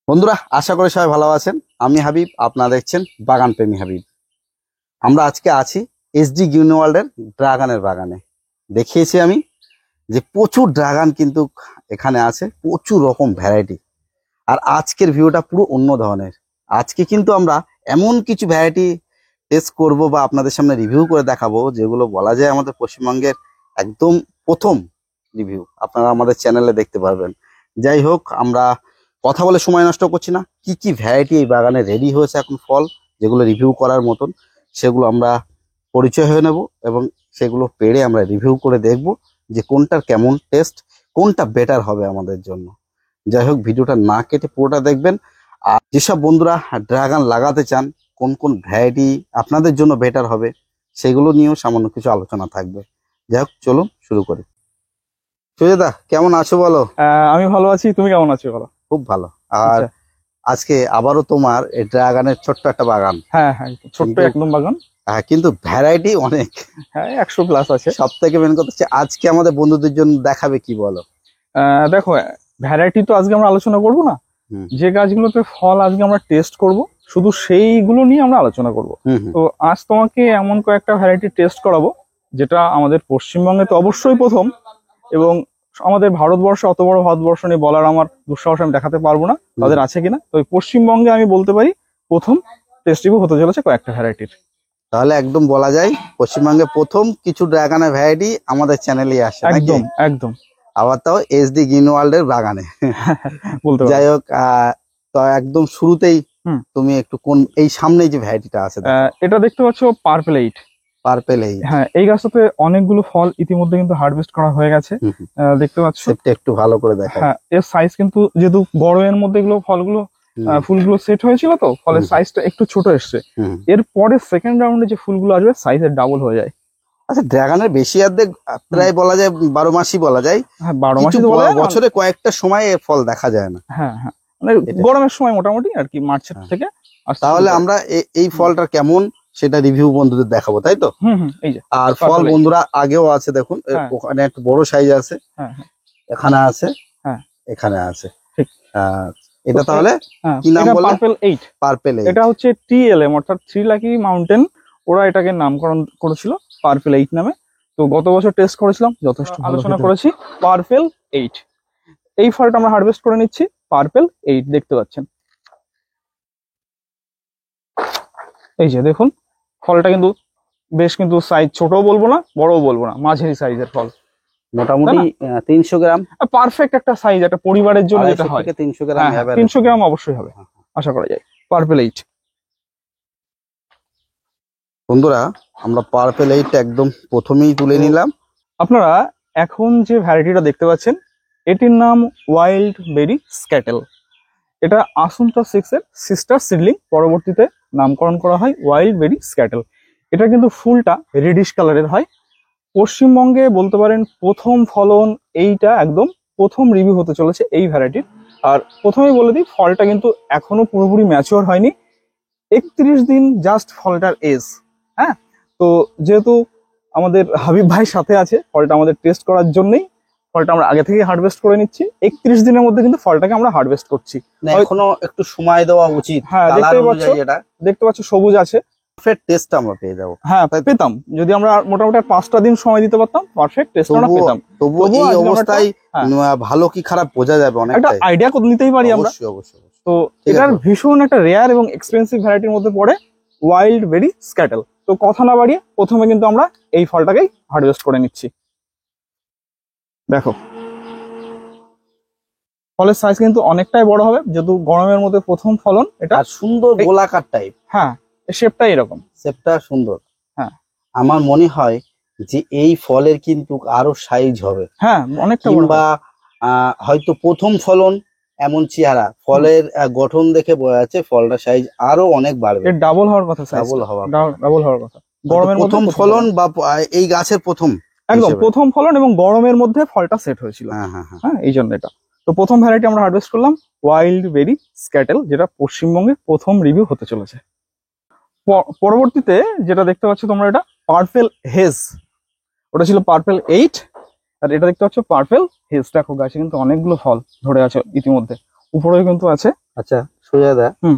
বন্ধুরা, আশা করি সবাই ভালো আছেন। আমি হাবিব, আপনারা দেখছেন বাগান প্রেমী হাবিব। আমরা আজকে আছি এসডি গ্রিনওয়ার্ল্ডের ড্রাগনের বাগানে। দেখিয়েছি আমি যে প্রচুর ড্রাগন কিন্তু এখানে আছে, প্রচুর রকম ভ্যারাইটি। আর আজকের ভিউটা পুরো অন্য ধরনের। আজকে কিন্তু আমরা এমন কিছু ভ্যারাইটি টেস্ট করব বা আপনাদের সামনে রিভিউ করে দেখাবো, যেগুলো বলা যায় আমাদের পশ্চিমবঙ্গের একদম প্রথম রিভিউ। আপনারা আমাদের চ্যানেলে দেখতে পারবেন। যাই হোক, আমরা কথা বলে সময় নষ্ট করছি না। কি কি ভ্যারাইটি এই বাগানে রেডি হয়েছে এখন ফল, যেগুলো রিভিউ করার মতন, সেগুলো আমরা পরিচয় হয়ে নেব এবং সেগুলো পেড়ে আমরা রিভিউ করে দেখব যে কোনটার কেমন টেস্ট, কোনটা বেটার হবে আমাদের জন্য। যাই হোক, ভিডিওটা না কেটে পুরোটা দেখবেন। আর যেসব বন্ধুরা ড্রাগন লাগাতে চান, কোন কোন ভ্যারাইটি আপনাদের জন্য বেটার হবে, সেগুলো নিয়েও সামান্য কিছু আলোচনা থাকবে। যাই হোক, চলুন শুরু করি। সুজেদা, কেমন আছো বলো? আমি ভালো আছি, তুমি কেমন আছো বলো? খুব ভালো। আর আচ্ছা। আজকে আবারও তোমার এই ড্রাগনের ছোট্ট একটা বাগান। হ্যাঁ হ্যাঁ, ছোট্ট কিন্তু- একদম বাগান। কিন্তু ভ্যারাইটি অনেক। হ্যাঁ, 100+ আছে। সব থেকে মেন কথা হচ্ছে আজকে আমাদের বন্ধুদের জন্য দেখাবে কি বলো? দেখো, ভ্যারাইটি তো আজকে আমরা আলোচনা করব না। হুম। যে গাছগুলোতে ফল আজকে আমরা টেস্ট করব, শুধু সেইগুলো নিয়ে আমরা আলোচনা করব। হুম হুম। তো আজ তোমাকে এমন কয়েকটা ভ্যারাইটি টেস্ট করাবো, যেটা আমাদের পশ্চিমবঙ্গে তো অবশ্যই প্রথম, এবং আমাদের ভারতবর্ষে, অত বড় ভারতবর্ষ নিয়ে বলার আমার দুঃসাহস আমি দেখাতে পারবো না তাদের আছে কিনা। তো পশ্চিমবঙ্গে আমি বলতে পারি প্রথম টেস্ট রিভিউ হতে চলেছে কয়েকটা ভ্যারাইটির। তাহলে একদম বলা যায় পশ্চিমবঙ্গে প্রথম কিছু ড্রাগনের ভ্যারাইটি আমাদের চ্যানেলে আসে নাকি? একদম একদম আবার তাও এসডি গ্রিনওয়ার্ল্ড এর বাগানে। বলতে পারো। যাই হোক, তো একদম শুরুতেই হুম। তুমি একটু কোন এই সামনে যে ভ্যারাইটিটা আছে, এটা দেখতে পাচ্ছ পার্পেল 8। পার্পেল এই। হ্যাঁ, এই গাছটাতে অনেকগুলো ফল ইতিমধ্যে কিন্তু হারভেস্ট করা হয়ে গেছে। দেখতে পাচ্ছ। সেটটা একটু ভালো করে দেখা। হ্যাঁ, এর সাইজ কিন্তু যেহেতু গরমের মধ্যে এগুলো ফলগুলো ফুলগুলো সেট হয়েছিল, তো ফলের সাইজটা একটু ছোট এসছে। এরপরে সেকেন্ড রাউন্ডে যে ফুলগুলো আসবে সাইজের ডাবল হয়ে যায়। আচ্ছা, ড্রাগনের বেশি অর্ধেক প্রায় বলা যায় 12 মাসই বলা যায়। হ্যাঁ, 12 কিছু মাসই তো বলা যায় না। বছরে কয়েকটা সময় এর ফল দেখা যায় না। হ্যাঁ হ্যাঁ, মানে এটা- গরমের সময় মোটামুটি আর কি, মার্চের থেকে আস্তে তাহলে আস্তে। আমরা এই ফলটা কেমন সেটা রিভিউ বন্ধুদের দেখাবো, তাই তো? হুম হুম, এই যে আর ফল Purple eight। বন্ধুরা আগেও আছে, দেখুন হ্যাঁ। ওখানে একটা বড় সাইজ আছে, হ্যাঁ হ্যাঁ এখানে আছে, হ্যাঁ, এখানে আছে। ঠিক। এটা তো তাহলে হ্যাঁ, কি নাম এটা বললে? পার্পেল 8। পার্পেল এই। এটা হচ্ছে TLM, অর্থাৎ থ্রি লাকি মাউন্টেন। ওরা এটাকে নামকরণ করেছিল পার্পেল 8 নামে। তো গত বছর টেস্ট করেছিলাম, যথেষ্ট আলোচনা করেছি পার্পেল 8। এই ফলটা আমরা হারভেস্ট করে নিচ্ছি, পার্পেল 8 দেখতে পাচ্ছেন। এই যে দেখুন, ফলটা কিন্তু বেশ কিন্তু সাইজ ছোটও বলবো না, বড়ও বলবো না, মাঝারি সাইজের ফল। মোটামুটি 300 গ্রাম। পারফেক্ট একটা সাইজ, একটা পরিবারের জন্য যেটা 250 হয়। থেকে 300 গ্রাম হ্যাঁ, 300 গ্রাম অবশ্যই হবে, আশা করা যায়। পার্পেল 8 বন্ধুরা, আমরা পার্পেল এইটা একদম প্রথমেই তুলে নিলাম। আপনারা এখন যে ভ্যারাইটিটা দেখতে পাচ্ছেন, এটির নাম ওয়াইল্ড বেরি স্ক্যাটেল। এটা আসুন্তা 6 এর সিস্টার সিডলিং, পরবর্তীতে নামকরণ করা হয় ওয়াইল্ড বেরি স্ক্যাটেল। এটা কিন্তু ফুলটা রেডিশ কালারের হয়। পশ্চিমবঙ্গে বলতে পারেন প্রথম ফলন, এইটা একদম প্রথম রিভিউ হতে চলেছে এই ভ্যারাইটির। আর প্রথমেই বলে দিই, ফলটা কিন্তু এখনো পুরোপুরি ম্যাচিওর হয়নি, 31 দিন জাস্ট ফলটার এজ। হ্যাঁ, তো যেহেতু আমাদের হাবিব ভাই সাথে আছে, ফলটা আমাদের টেস্ট করার জন্যই ফলটা আমরা আগে থেকে হারভেস্ট করে নিচ্ছি। 31 দিনের মধ্যে কিন্তু ফলটাকে আমরা হারভেস্ট করছি। এখনো একটু সময় দেওয়া উচিত। হ্যাঁ, দেখতে পাচ্ছ সবুজ আছে, পারফেক্ট টেস্ট আমরা পেয়ে যাবো। হ্যাঁ পেতাম, যদি আমরা মোটামুটি 5টা দিন সময় দিতে পারতাম, পারফেক্ট টেস্ট আমরা পেতাম। তবুও এই আজকে আমরা অবস্থায় হ্যাঁ। ভালো কি খারাপ বোঝা যাবে একটা অনেকটাই। আইডিয়া নিতেই পারি আমরা। অবশ্যই অবশ্যই। তো ঠিক এটার আছে। ভীষণ একটা রেয়ার এবং এক্সপেন্সিভ ভ্যারাইটির মধ্যে পড়ে ওয়াইল্ড বেরি স্ক্যাটেল। তো কথা না বাড়িয়ে প্রথমে কিন্তু আমরা এই ফলটাকেই হারভেস্ট করে নিচ্ছি। দেখো, ফলের সাইজ কিন্তু অনেকটাই বড় হবে, যেহেতু গরমের মধ্যে প্রথম ফলন এটা। আর সুন্দর গোলাকার টাইপ। হ্যাঁ, শেপটাই এরকম। শেপটা সুন্দর। হ্যাঁ, আমার মনে হয় যে এই ফলের কিন্তু আরো সাইজ হবে। হ্যাঁ, অনেকটা বড় কিংবা হয়তো প্রথম ফলন এমন চেহারা, ফলের গঠন দেখে বোঝা যাচ্ছে ফলটা সাইজ আরো অনেক বাড়বে। এর ডাবল হওয়ার কথা, ডাবল হওয়া। ডাবল হওয়ার কথা। গরমের মধ্যে প্রথম ফলন বা এই গাছের প্রথম একদম হিসেবে। প্রথম ফলন, এবং গরমের মধ্যে ফলটা সেট হয়েছিল। হ্যাঁ হ্যাঁ হ্যাঁ। হ্যাঁ, এই জন্য এটা। তো প্রথম ভ্যারাইটি আমরা হারভেস্ট করলাম ওয়াইল্ড বেরি স্ক্যাটেল, যেটা পশ্চিমবঙ্গে প্রথম রিভিউ হতে চলেছে। পরবর্তীতে যেটা দেখতে পাচ্ছ তোমরা, এটা পার্পেল হেজ। ওটা ছিল পার্পেল 8, আর এটা দেখতে পাচ্ছ পার্পেল হেজ। দেখো গাছে কিন্তু অনেকগুলো ফল ধরে আছে ইতিমধ্যে, উপরেও কিন্তু আছে। আচ্ছা সুজাদা, হুম।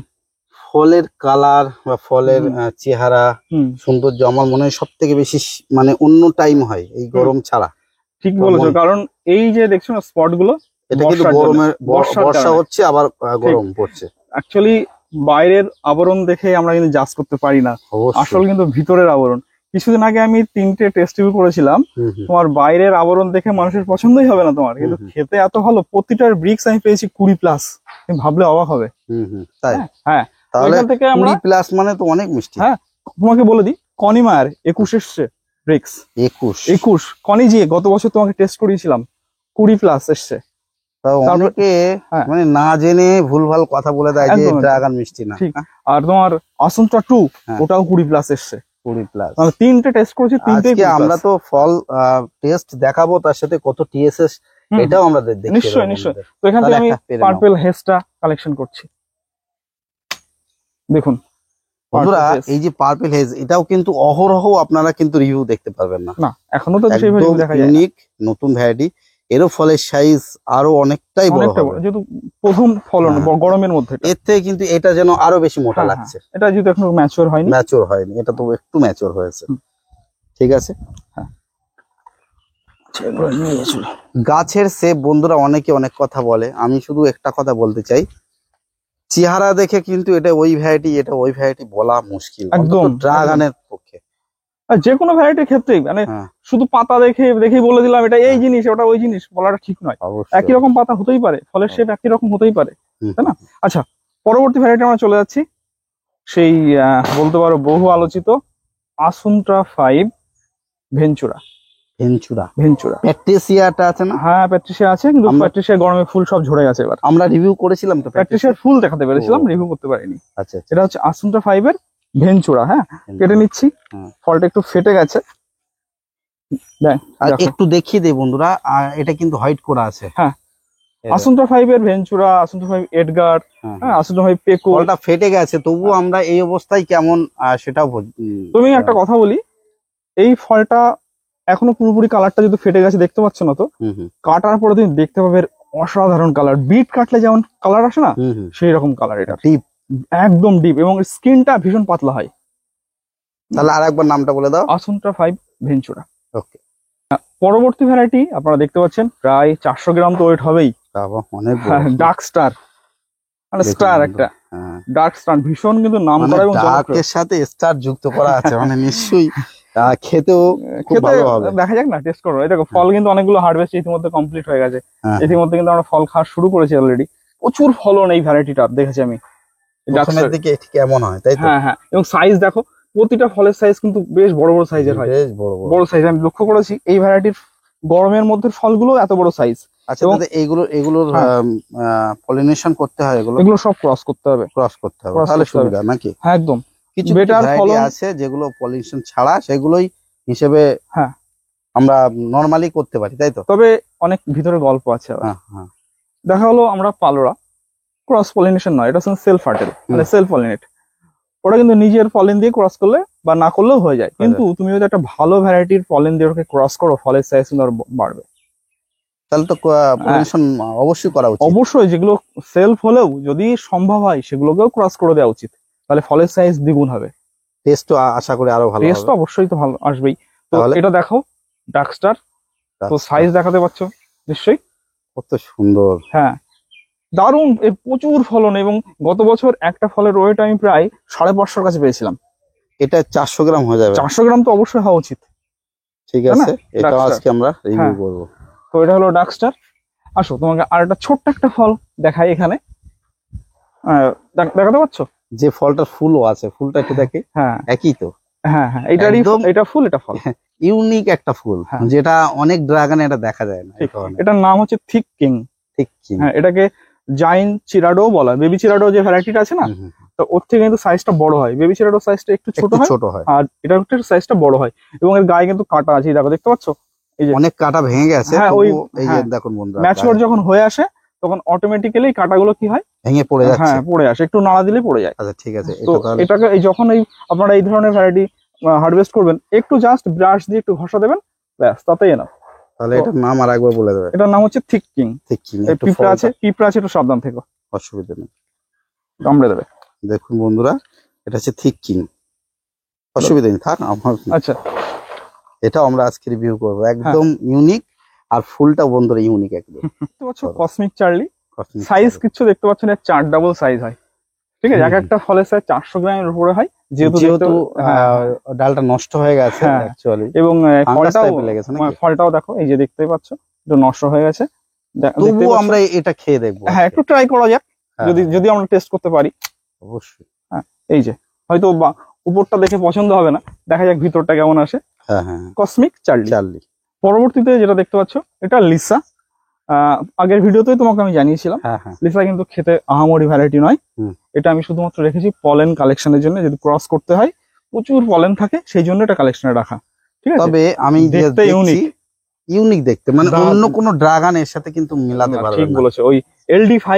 ফলের কালার বা ফলের চেহারা হুম, সৌন্দর্য আমার মনে হয় সব থেকে বেশি মানে অন্য টাইম হয় এই গরম ছাড়া। ঠিক বলেছো, কারণ এই যে দেখছো না স্পট গুলো, এটা কিন্তু বর্ষার জন্য, গরমের বর্ষার বর্ষা কারণে। হচ্ছে আবার গরম পড়ছে। অ্যাকচুয়ালি বাইরের আবরণ দেখে আমরা কিন্তু জাজ করতে পারি না, অবশ্যই। আসল কিন্তু ভিতরের আবরণ। কিছুদিন আগে আমি 3টে টেস্ট রিভিউ করেছিলাম, হুম হুম তোমার বাইরের আবরণ দেখে মানুষের পছন্দই হবে না তোমার, কিন্তু হুম। খেতে এত ভালো। প্রতিটার ব্রিক্স আমি পেয়েছি 20+, তুমি ভাবলে অবাক হবে। তাই? হ্যাঁ, তাহলে এখান থেকে আমরা 20+ মানে তো অনেক মিষ্টি। হ্যাঁ তোমাকে বলে দিই, কনিমার 21 এসছে ব্রিক্স। 21। কনি যে গত বছর তোমাকে টেস্ট করিয়েছিলাম, 20+ এসছে। অনেকে হ্যাঁ, মানে না জেনে ভুলভাল কথা বলে দেয় যে একদম ড্রাগন মিষ্টি না। ঠিক। আর তোমার আসন্ত্রা 2, হ্যাঁ। ওটাও 20+ এসছে। 20+। মানে 3টে টেস্ট করেছি, 3টেই আজকে আমরা তো ফল টেস্ট দেখাবো, তার সাথে কত টিএসএস এটাও আমরা দেখিয়ে দেবো নিশ্চয়ই নিশ্চয়ই। বন্ধুদের। তো এখান থেকে তাহলে আমি একটা পেরে নাও। পার্পল হেজটা কালেকশন করছি, দেখুন বন্ধুরা Purple Haze। এই যে পার্পল হেজ, এটাও কিন্তু অহরহ আপনারা কিন্তু রিভিউ দেখতে পারবেন না। না, এখনো তো সেইভাবে একদম দেখা যায় না। ইউনিক নতুন ভ্যারাইটি। এরও ফলের সাইজ আরো অনেকটাই বড় অনেকটা হবে। বড়, যেহেতু প্রথম ফলন হ্যাঁ। গরমের মধ্যে এটা। এর থেকে কিন্তু এটা যেন আরো বেশি মোটা হ্যাঁ, লাগছে। এটা যেহেতু এখনো ম্যাচিওর হয়নি। ম্যাচিওর হয়নি, এটা তো একটু ম্যাচিওর হয়েছে। ঠিক আছে। হ্যাঁ, এগুলো নিয়ে গেছিল। গাছের সেব বন্ধুরা অনেকে অনেক কথা বলে, আমি শুধু একটা কথা বলতে চাই, চেহারা দেখে কিন্তু এটা ওই ভ্যারাইটি এটা ওই ভ্যারাইটি বলা মুশকিল, একদম, ড্রাগনের পক্ষে। আর যে কোনো ভ্যারাইটির ক্ষেত্রেই মানে হ্যাঁ, শুধু পাতা দেখেই বলে দিলাম এটা এই জিনিস ওটা ওই জিনিস বলাটা ঠিক নয়। অবশ্যই। একই রকম পাতা হতেই পারে, ফলের শেপ একই রকম হতেই পারে, হুম, তাই না? আচ্ছা, পরবর্তী ভ্যারাইটি আমরা চলে যাচ্ছি, সেই বলতে পারো বহু আলোচিত আসুন্ট্রা 5 ভেঞ্চুরা। ভেঞ্চুরা প্যাট্রিসিয়াটা আছে না? হ্যাঁ, প্যাট্রিশিয়া আছে, কিন্তু আমরা- প্যাট্রিশিয়া গরমে ফুল সব ঝরে গেছে এবার। আমরা রিভিউ করেছিলাম তো প্যাট্রিশিয়ার ফুল দেখাতে পেরেছিলাম, ও। রিভিউ করতে পারিনি। আচ্ছা এটা হচ্ছে আসুন্ট্রা 5 এর ভেঞ্চুরা। হ্যাঁ, কেটে নিচ্ছি, হুম। ফলটা একটু ফেটে গেছে। আর দেখো। একটু দেখিয়ে দেই বন্ধুরা, আর এটা কিন্তু হোয়াইট করা আছে। হ্যাঁ, এই দেখো। আসুন্ট্রা 5 এর ভেঞ্চুরা, আসুন্ট্রা 5 এডগার, হ্যাঁ, হ্যাঁ, আসুন্ট্রা 5 পেকো। ফলটা ফেটে গেছে, তবুও আমরা এই অবস্থায় কেমন সেটাও তুমি একটা কথা বলি, এই ফলটা এখনো পুরোপুরি কালারটা যদি ফেটে গেছে দেখতে পাচ্ছ না, তো হুম হুম কাটার পরে তুমি দেখতে পাবে এর অসাধারণ কালার। বিট কাটলে যেমন কালার আসে না, হুম হুম। সেই রকম কালার এটা, ডিপ। একদম ডিপ, এবং স্কিনটা ভীষণ পাতলা হয়। তাহলে আরেকবার নামটা বলে দাও। আসুন্ট্রা 5 ভেঞ্চুরা। ওকে। পরবর্তী ভ্যারাইটি আপনারা দেখতে পাচ্ছেন, প্রায় 400 গ্রাম তো ওয়েট হবেই। বাবা অনেক ডার্ক স্টার, মানে দেখুন স্টার বন্ধু। একটা হ্যাঁ। ডার্ক স্টার, ভীষণ কিন্তু নাম মানে করা এবং জনপ্রিয়। ডার্কের সাথে স্টার যুক্ত করা আছে, মানে নিশ্চয়ই খেতেও খুব খেতে ভালো হবে। দেখা যাক না, টেস্ট করো। এই দেখো, ফল কিন্তু অনেকগুলো হারভেস্ট ইতিমধ্যে কমপ্লিট হয়ে গেছে। হ্যাঁ। ইতিমধ্যে কিন্তু আমরা ফল খাওয়া শুরু করেছি অলরেডি। প্রচুর ফলন এই ভ্যারাইটিটার দেখেছি আমি। Dark প্রথমের Star। দিকে ঠিক এমন হয় তাই তো? হ্যাঁ হ্যাঁ, এবং সাইজ দেখো, প্রতিটা ফলের সাইজ কিন্তু বেশ বড় বড় সাইজের হয়। বেশ বড় বড়। বড় সাইজ আমি লক্ষ্য করেছি এই ভ্যারাইটির গরমের মধ্যে ফলগুলো এত বড় সাইজ। আচ্ছা এবং- দাদা, এগুলোর হ্যাঁ। পলিনেশন করতে হয়, এগুলো এগুলো সব ক্রস করতে হবে। ক্রস করতে হবে, Cross তাহলে করতে হবে। সুবিধা নাকি? হ্যাঁ, একদম। কিছু Better ভ্যারাইটি ফলন- আছে যেগুলো পলিনেশন ছাড়া সেগুলোই হিসেবে হ্যাঁ। আমরা নরমালি করতে পারি, তাই তো? তবে অনেক ভিতরে গল্প আছে আবার। হ্যাঁ হ্যাঁ। দেখা হলো আমরা পালোরা, ক্রস পলিনেশন নয়, এটা হচ্ছে সেলফ ফার্টেল, মানে সেলফ পলিনেট। ওটা কিন্তু নিজের পলেন দিয়ে ক্রস করলে বা না করলেও হয়ে যায়, কিন্তু তুমি যদি একটা ভালো ভ্যারাইটির পলেন দিয়ে ওকে ক্রস করো, ফলের সাইজ কিন্তু আরো বাড়বে। তাহলে তো পলিনেশন অবশ্যই করা উচিত। অবশ্যই, যেগুলো সেলফ হলেও যদি সম্ভব হয় সেগুলোকেও ক্রস করে দেওয়া উচিত, তাহলে ফলের সাইজ দ্বিগুণ হবে। টেস্ট আশা করি আরো ভালো টেস্ট তো হবে। অবশ্যই তো ভালো আসবেই। তো তাহলে এটা দেখো, ডার্কস্টার, তো সাইজ দেখাতে পাচ্ছ নিশ্চয়ই। কত সুন্দর। হ্যাঁ, দারুণ, এর প্রচুর ফলন, এবং গত বছর একটা ফলের ওয়েট আমি প্রায় 550 কাছে পেয়েছিলাম। এটা 400 গ্রাম হয়ে যাবে। 400 গ্রাম তো অবশ্যই হওয়া উচিত। ঠিক তাই না? আছে, এটা Dark Star। আজকে আমরা রিভিউ হ্যাঁ। করব। তো এটা হলো ডার্কস্টার। আসো তোমাকে আর একটা ছোট্ট একটা ফল দেখাই এখানে, দেখাতে পাচ্ছ? যে ফলটার ফুলও আছে, ফুলটা একটু দেখি। হ্যাঁ একই তো? হ্যাঁ হ্যাঁ, এটারই একদম। এটা ফুল, এটা ফল। ইউনিক একটা ফুল, হ্যাঁ। যেটা অনেক ড্রাগনে এটা দেখা যায় না। ঠিক, এটার নাম হচ্ছে থিক কিং। ঠিক কি? হ্যাঁ, এটাকে জাইন চিরাডো বলা হয়। বেবি চিরাডো যে ভ্যারাইটিটা আছে না, তো ওর থেকে কিন্তু সাইজটা বড় হয়। বেবি চিরাডো সাইজটা একটু ছোট একটু হয়, ছোট হয়। আর এটার সাইজটা বড় হয়, এবং এর গায়ে কিন্তু কাটা আছে, এই দেখো, দেখতে পাচ্ছ? এই যে অনেক কাটা ভেঙে গেছে। হ্যাঁ, ওই এই যে হ্যাঁ, দেখুন বন্ধুরা, ম্যাচিওর যখন হয়ে আসে তখন অটোমেটিক্যালি কাটাগুলো কি হয়, ভেঙে পড়ে যাচ্ছে। হ্যাঁ, পড়ে আসে, একটু নাড়া দিলে পড়ে যায়। আচ্ছা ঠিক আছে, তো এটা তাহলে এটাকে যখন আপনারা এই ধরনের ভ্যারাইটি হারভেস্ট করবেন, একটু জাস্ট ব্রাশ দিয়ে একটু ঘষা দেবেন, ব্যাস, তাতেই না। তাহলে এটার নাম আর একবার বলে দেবে। এটার নাম হচ্ছে থিক কিং। ঠিক কি? পিঁপড়া আছে, একটু সাবধান থেকো। অসুবিধা নেই, কামড়ে দেবে। দেখুন বন্ধুরা, এটা হচ্ছে থিক কিং, অসুবিধা নেই, থাক আমার। আচ্ছা, এটা আমরা আজকে রিভিউ করবো, একদম ইউনিক, আর ফুলটা বন্ধুরা ইউনিক একদম। দেখতে পাচ্ছ cosmic Charlie, Cosmic size Cherry। কিছু দেখতে পাচ্ছেন, এর 4 ডাবল সাইজ হয়, ঠিক আছে। এক একটা ফলের সাইজ 400 গ্রামের উপরে হয়, যেহেতু ডালটা নষ্ট হয়ে গেছে হ্যাঁ। অ্যাকচুয়ালি, এবং Fungus ফলটাও type এর লেগেছে নাকি? ফলটাও দেখো, এই যে দেখতেই পাচ্ছ একটু নষ্ট হয়ে গেছে। দেখতেই তবুও পাচ্ছ। আমরা এটা খেয়ে দেখবো। হ্যাঁ, একটু ট্রাই করা যাক, হ্যাঁ, যদি আমরা টেস্ট করতে পারি। অবশ্যই। এই যে হয়তো উপরটা দেখে পছন্দ হবে না, দেখা যাক ভিতরটা কেমন আসে। হ্যাঁ হ্যাঁ, কসমিক চার্লি। চার্লি। পরবর্তীতে যেটা দেখতে পাচ্ছ, এটা লিসা। আগের ভিডিওতেই তোমাকে আমি জানিয়েছিলাম, হ্যাঁ হ্যাঁ, লিসা কিন্তু খেতে আহামরি ভ্যারাইটি নয়। হুম। এটা আমি শুধুমাত্র রেখেছি পলেন কালেকশনের জন্য, যদি ক্রস করতে হয় প্রচুর পলেন থাকে, সেই জন্য এটা কালেকশনে রাখা, ঠিক আছে। তবে আমি দেখতে ইউনিক, ইউনিক দেখতে, মানে অন্য কোনো ড্রাগনের সাথে কিন্তু মিলাতে পারবে ঠিক না। বলেছো। ওই LD5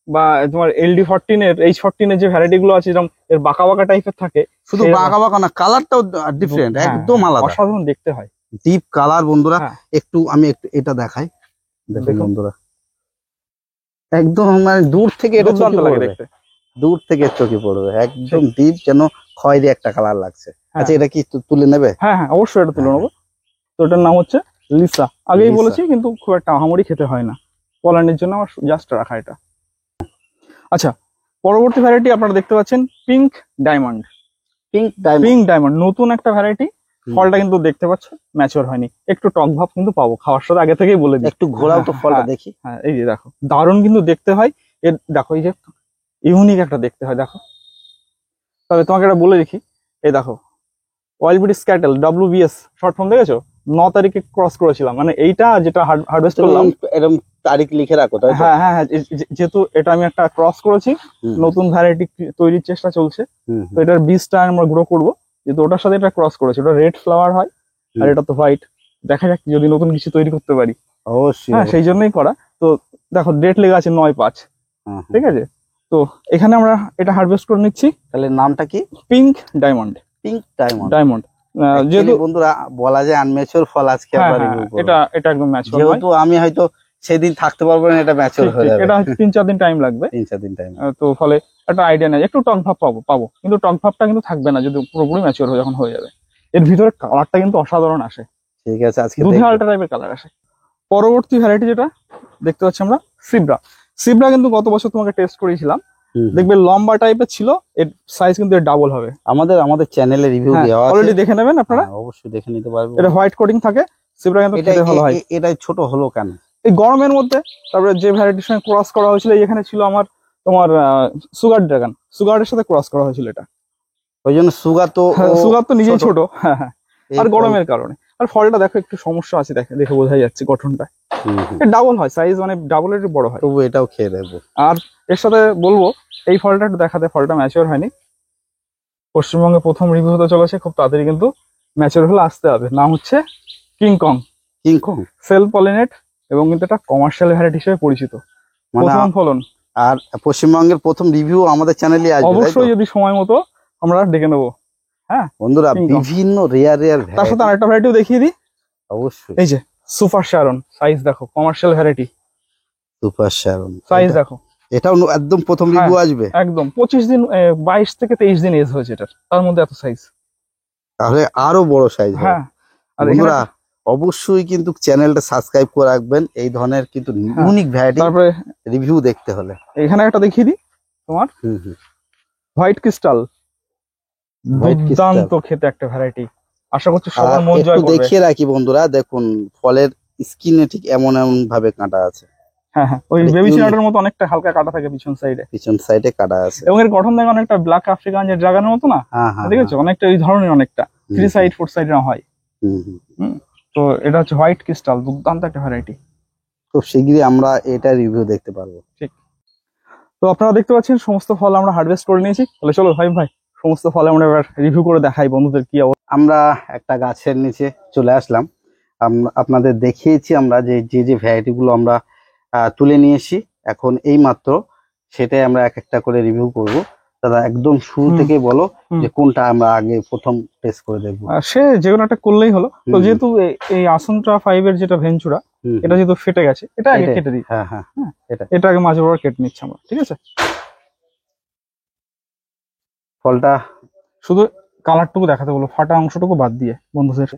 বা তোমার LD14 এর H14 এর যে ভ্যারাইটি গুলো আছে, যেরকম এর বাঁকা বাঁকা টাইপের থাকে, শুধু সেই- বাঁকা বাঁকা না, কালারটাও ডিফারেন্ট, হ্যাঁ, একদম আলাদা, অসাধারণ দেখতে হয়। ডিপ কালার বন্ধুরা। হ্যাঁ। আমি একটু এটা দেখাই, দেখুন দেখুন। বন্ধুরা, একদম মানে দূর থেকে এটা দুর্দান্ত চোখে লাগে পড়বে, দেখতে। দূর থেকে চোখে পড়বে, একদম ডিপ, যেন খয়েরি একটা কালার লাগছে। আচ্ছা, এটা কি তুলে নেবে? হ্যাঁ হ্যাঁ, অবশ্যই এটা তুলে নেবো। তো এটার নাম হচ্ছে লিসা, আগেই লিসা। বলেছি, কিন্তু খুব একটা আহামরি খেতে হয় না, পলানের জন্য আমার জাস্ট রাখা এটা। আচ্ছা, পরবর্তী ভ্যারাইটি আপনারা দেখতে পাচ্ছেন pink diamond. Pink diamond. Pink diamond নতুন একটা ভ্যারাইটি। হুম। ফলটা কিন্তু দেখতে পাচ্ছ ম্যাচিওর হয়নি, একটু টক ভাব কিন্তু পাবো, খাওয়ার সাথে আগে থেকেই বলে দিই। একটু ঘোরাও তো ফলটা হ্যাঁ, দেখি। হ্যাঁ, এই যে দেখো, দারুণ কিন্তু দেখতে হয়। এর দেখো, এই যে ইউনিক একটা দেখতে হয়, দেখো। তবে তোমাকে এটা বলে রেখি, এই দেখো, ওয়াইল্ড বিডি স্ক্যাটেল, WBS শর্ট ফর্ম দেখেছো, 9 তারিখে ক্রস করেছিলাম, মানে এইটা যেটা হারভেস্ট করলাম। এরকম তারিখ লিখে রাখো, তাই তো? হ্যাঁ হ্যাঁ হ্যাঁ, যেহেতু এটা আমি একটা ক্রস করেছি, হুম, নতুন ভ্যারাইটি তৈরির চেষ্টা চলছে, হুম, তো এটার বীজটা আমরা গ্রো করবো, যেহেতু ওটার সাথে এটা ক্রস করেছি, ওটা রেড ফ্লাওয়ার হয়, আর হুম। এটা তো হোয়াইট। দেখা যাক যদি নতুন কিছু তৈরি করতে পারি। অবশ্যই। হ্যাঁ, সেই জন্যই করা। তো দেখো, ডেট লেগে আছে 9/5, হুম, হুম। ঠিক আছে। তো এখানে আমরা এটা হারভেস্ট করে নিচ্ছি, তাহলে নামটা কি? Pink diamond. Pink diamond. Diamond যেহেতু যেহেতু বন্ধুরা বলা যায় আনম্যাচিওর ফল আজকে হ্যাঁ আমরা হ্যাঁ, রিভিউ করব, এটা একদম ম্যাচিওর নয়। যেহেতু আমি হয়তো সেদিন থাকতে পারবো না, এটা ম্যাচিওর হয়ে যাবে, এটা 3-4 দিন টাইম লাগবে। 3-4 দিন টাইম। তো ফলে একটা আইডিয়া নেই, একটু টক ভাব পাবো, কিন্তু টক ভাবটা কিন্তু থাকবে না যদি পুরোপুরি ম্যাচিওর যখন হয়ে যাবে। এর ভিতরে কালারটা কিন্তু অসাধারণ আসে, ঠিক আছে, আজকে দুধে দেখবো। আলটা টাইপের কালার আসে। পরবর্তী ভ্যারাইটি যেটা দেখতে পাচ্ছি আমরা, সিব্রা কিন্তু গত বছর তোমাকে টেস্ট করিয়েছিলাম, হুম, দেখবে লম্বা টাইপের ছিল, এর সাইজ কিন্তু এর ডাবল হবে। আমাদের চ্যানেলে রিভিউ দেওয়া আছে, অলরেডি দেখে নেবেন আপনারা, হ্যাঁ, অবশ্যই দেখে নিতে পারবো। এটা হোয়াইট কোটিং থাকে। সিব্রা কিন্তু এটা খেতে ভালো হয়। এটা ছোট হলো কেন? এই গরমের মধ্যে, তারপরে যে ভ্যারাইটির সঙ্গে ক্রস করা হয়েছিল, এখানে ছিল তোমার সুগার ড্রাগন, সুগারের সাথে ক্রস করা হয়েছিল এটা। ওই জন্য সুগার তো সুগার তো নিজেই ছোট, হ্যাঁ হ্যাঁ, এই আর ফল- গরমের কারণে। আর ফলটা দেখো একটু সমস্যা আছে, দেখে বোঝা যাচ্ছে গঠনটা হুম, হুম। ডাবল হয়, সাইজ মানে ডাবলের বড় হয়। তবু এটাও খেয়ে দেখবো। আর এর সাথে বলবো, এই ফলটা একটু দেখাতে, ফলটা ম্যাচিওর হয়নি। পশ্চিমবঙ্গে প্রথম রিভিউ হতে চলেছে, খুব তাড়াতাড়ি কিন্তু ম্যাচিওর হলে আসতে হবে। নাম হচ্ছে কিংকং, কিংকং। সেল পলিনেট, এবং কিন্তু এটা কমার্শিয়াল ভ্যারাইটি হিসেবে পরিচিত, মানে প্রথম ফলন। আর পশ্চিমবঙ্গের প্রথম রিভিউ আমাদের চ্যানেলে আসবে, তাই তো? অবশ্যই, যদি সময় মতো আমরা ডেকে নেবো। হ্যাঁ বন্ধুরা, কিংকং। বিভিন্ন রেয়ার তার সাথে আরেকটা ভ্যারাইটিও দেখিয়ে দিই, অবশ্যই। এই যে সুপার শারন, সাইজ দেখো, কমার্শিয়াল ভ্যারাইটি, সুপার শারন, সাইজ দেখো, এটাও একদম প্রথম হ্যাঁ, রিভিউ আসবে। একদম 25 দিন, 22 থেকে 23 দিন এজ হয়েছে এটার, তার মধ্যে এত সাইজ। তাহলে আরো বড় সাইজ হবে। হ্যাঁ, আর বন্ধুরা অবশ্যই কিন্তু চ্যানেলটা সাবস্ক্রাইব করে রাখবেন, এই ধরনের কিন্তু ইউনিক ভ্যারাইটি তারপরে রিভিউ দেখতে হলে। এখানে একটা দেখিয়ে দিই, তোমার হুম, হুম। White crystal, White crystal। দুর্দান্ত খেতে একটা ভ্যারাইটি, আশা করছি আর সবার মন জয় একটু করবে। দেখিয়ে রাখি বন্ধুরা, দেখুন ফলের স্কিনে ঠিক এমন এমন ভাবে কাটা আছে, হ্যাঁ হ্যাঁ, ওই এটা বেবি unique। সিনাটের মতো অনেকটা হালকা কাটা থাকে পিছন সাইডে, পিছন সাইডে কাটা আছে। এবং এর গঠন দেখো অনেকটা ব্ল্যাক আফ্রিকান যে ড্রাগনের মতো না, হ্যাঁ হ্যাঁ, দেখেছো, অনেকটা এই ধরনের, অনেকটা হুম, 3 সাইড 4 সাইড না হয়। হুম, হুম। তো এটা হচ্ছে হোয়াইট ক্রিস্টাল, দুর্দান্ত একটা ভ্যারাইটি। খুব শিগগিরই আমরা এটা রিভিউ দেখতে পারবো। তো আপনারা দেখতে পাচ্ছেন সমস্ত ফল আমরা হারভেস্ট করে নিয়েছি। তাহলে চলো ভাই, সমস্ত ফল আমরা এবার রিভিউ করে দেখাই বন্ধুদের কি অবস্থা। আমরা একটা গাছের নিচে চলে আসলাম, আপনাদের দেখিয়েছি আমরা যে যে ভ্যারাইটি গুলো আমরা তুলে নিয়েছি এখন এই মাত্র, সেটাই আমরা এক একটা করে রিভিউ করব। দাদা একদম শুরু থেকে বলো যে কোনটা আমরা আগে প্রথম টেস্ট করে দেখবো। সে যে কোনো একটা করলেই হলো। তো হুম। যেহেতু এই আসন্ত্রা 5 এর যেটা ভেঞ্চুরা, এটা যেহেতু ফেটে গেছে, এটা আগে এটাই। কেটে দিই। হ্যাঁ হ্যাঁ হ্যাঁ, এটা এটা আগে মাঝে বড় কেটে নিচ্ছি আমরা, ঠিক আছে। ফলটা শুধু কালারটুকু দেখাতে বলো, ফাটা অংশটুকু বাদ দিয়ে বন্ধুদের।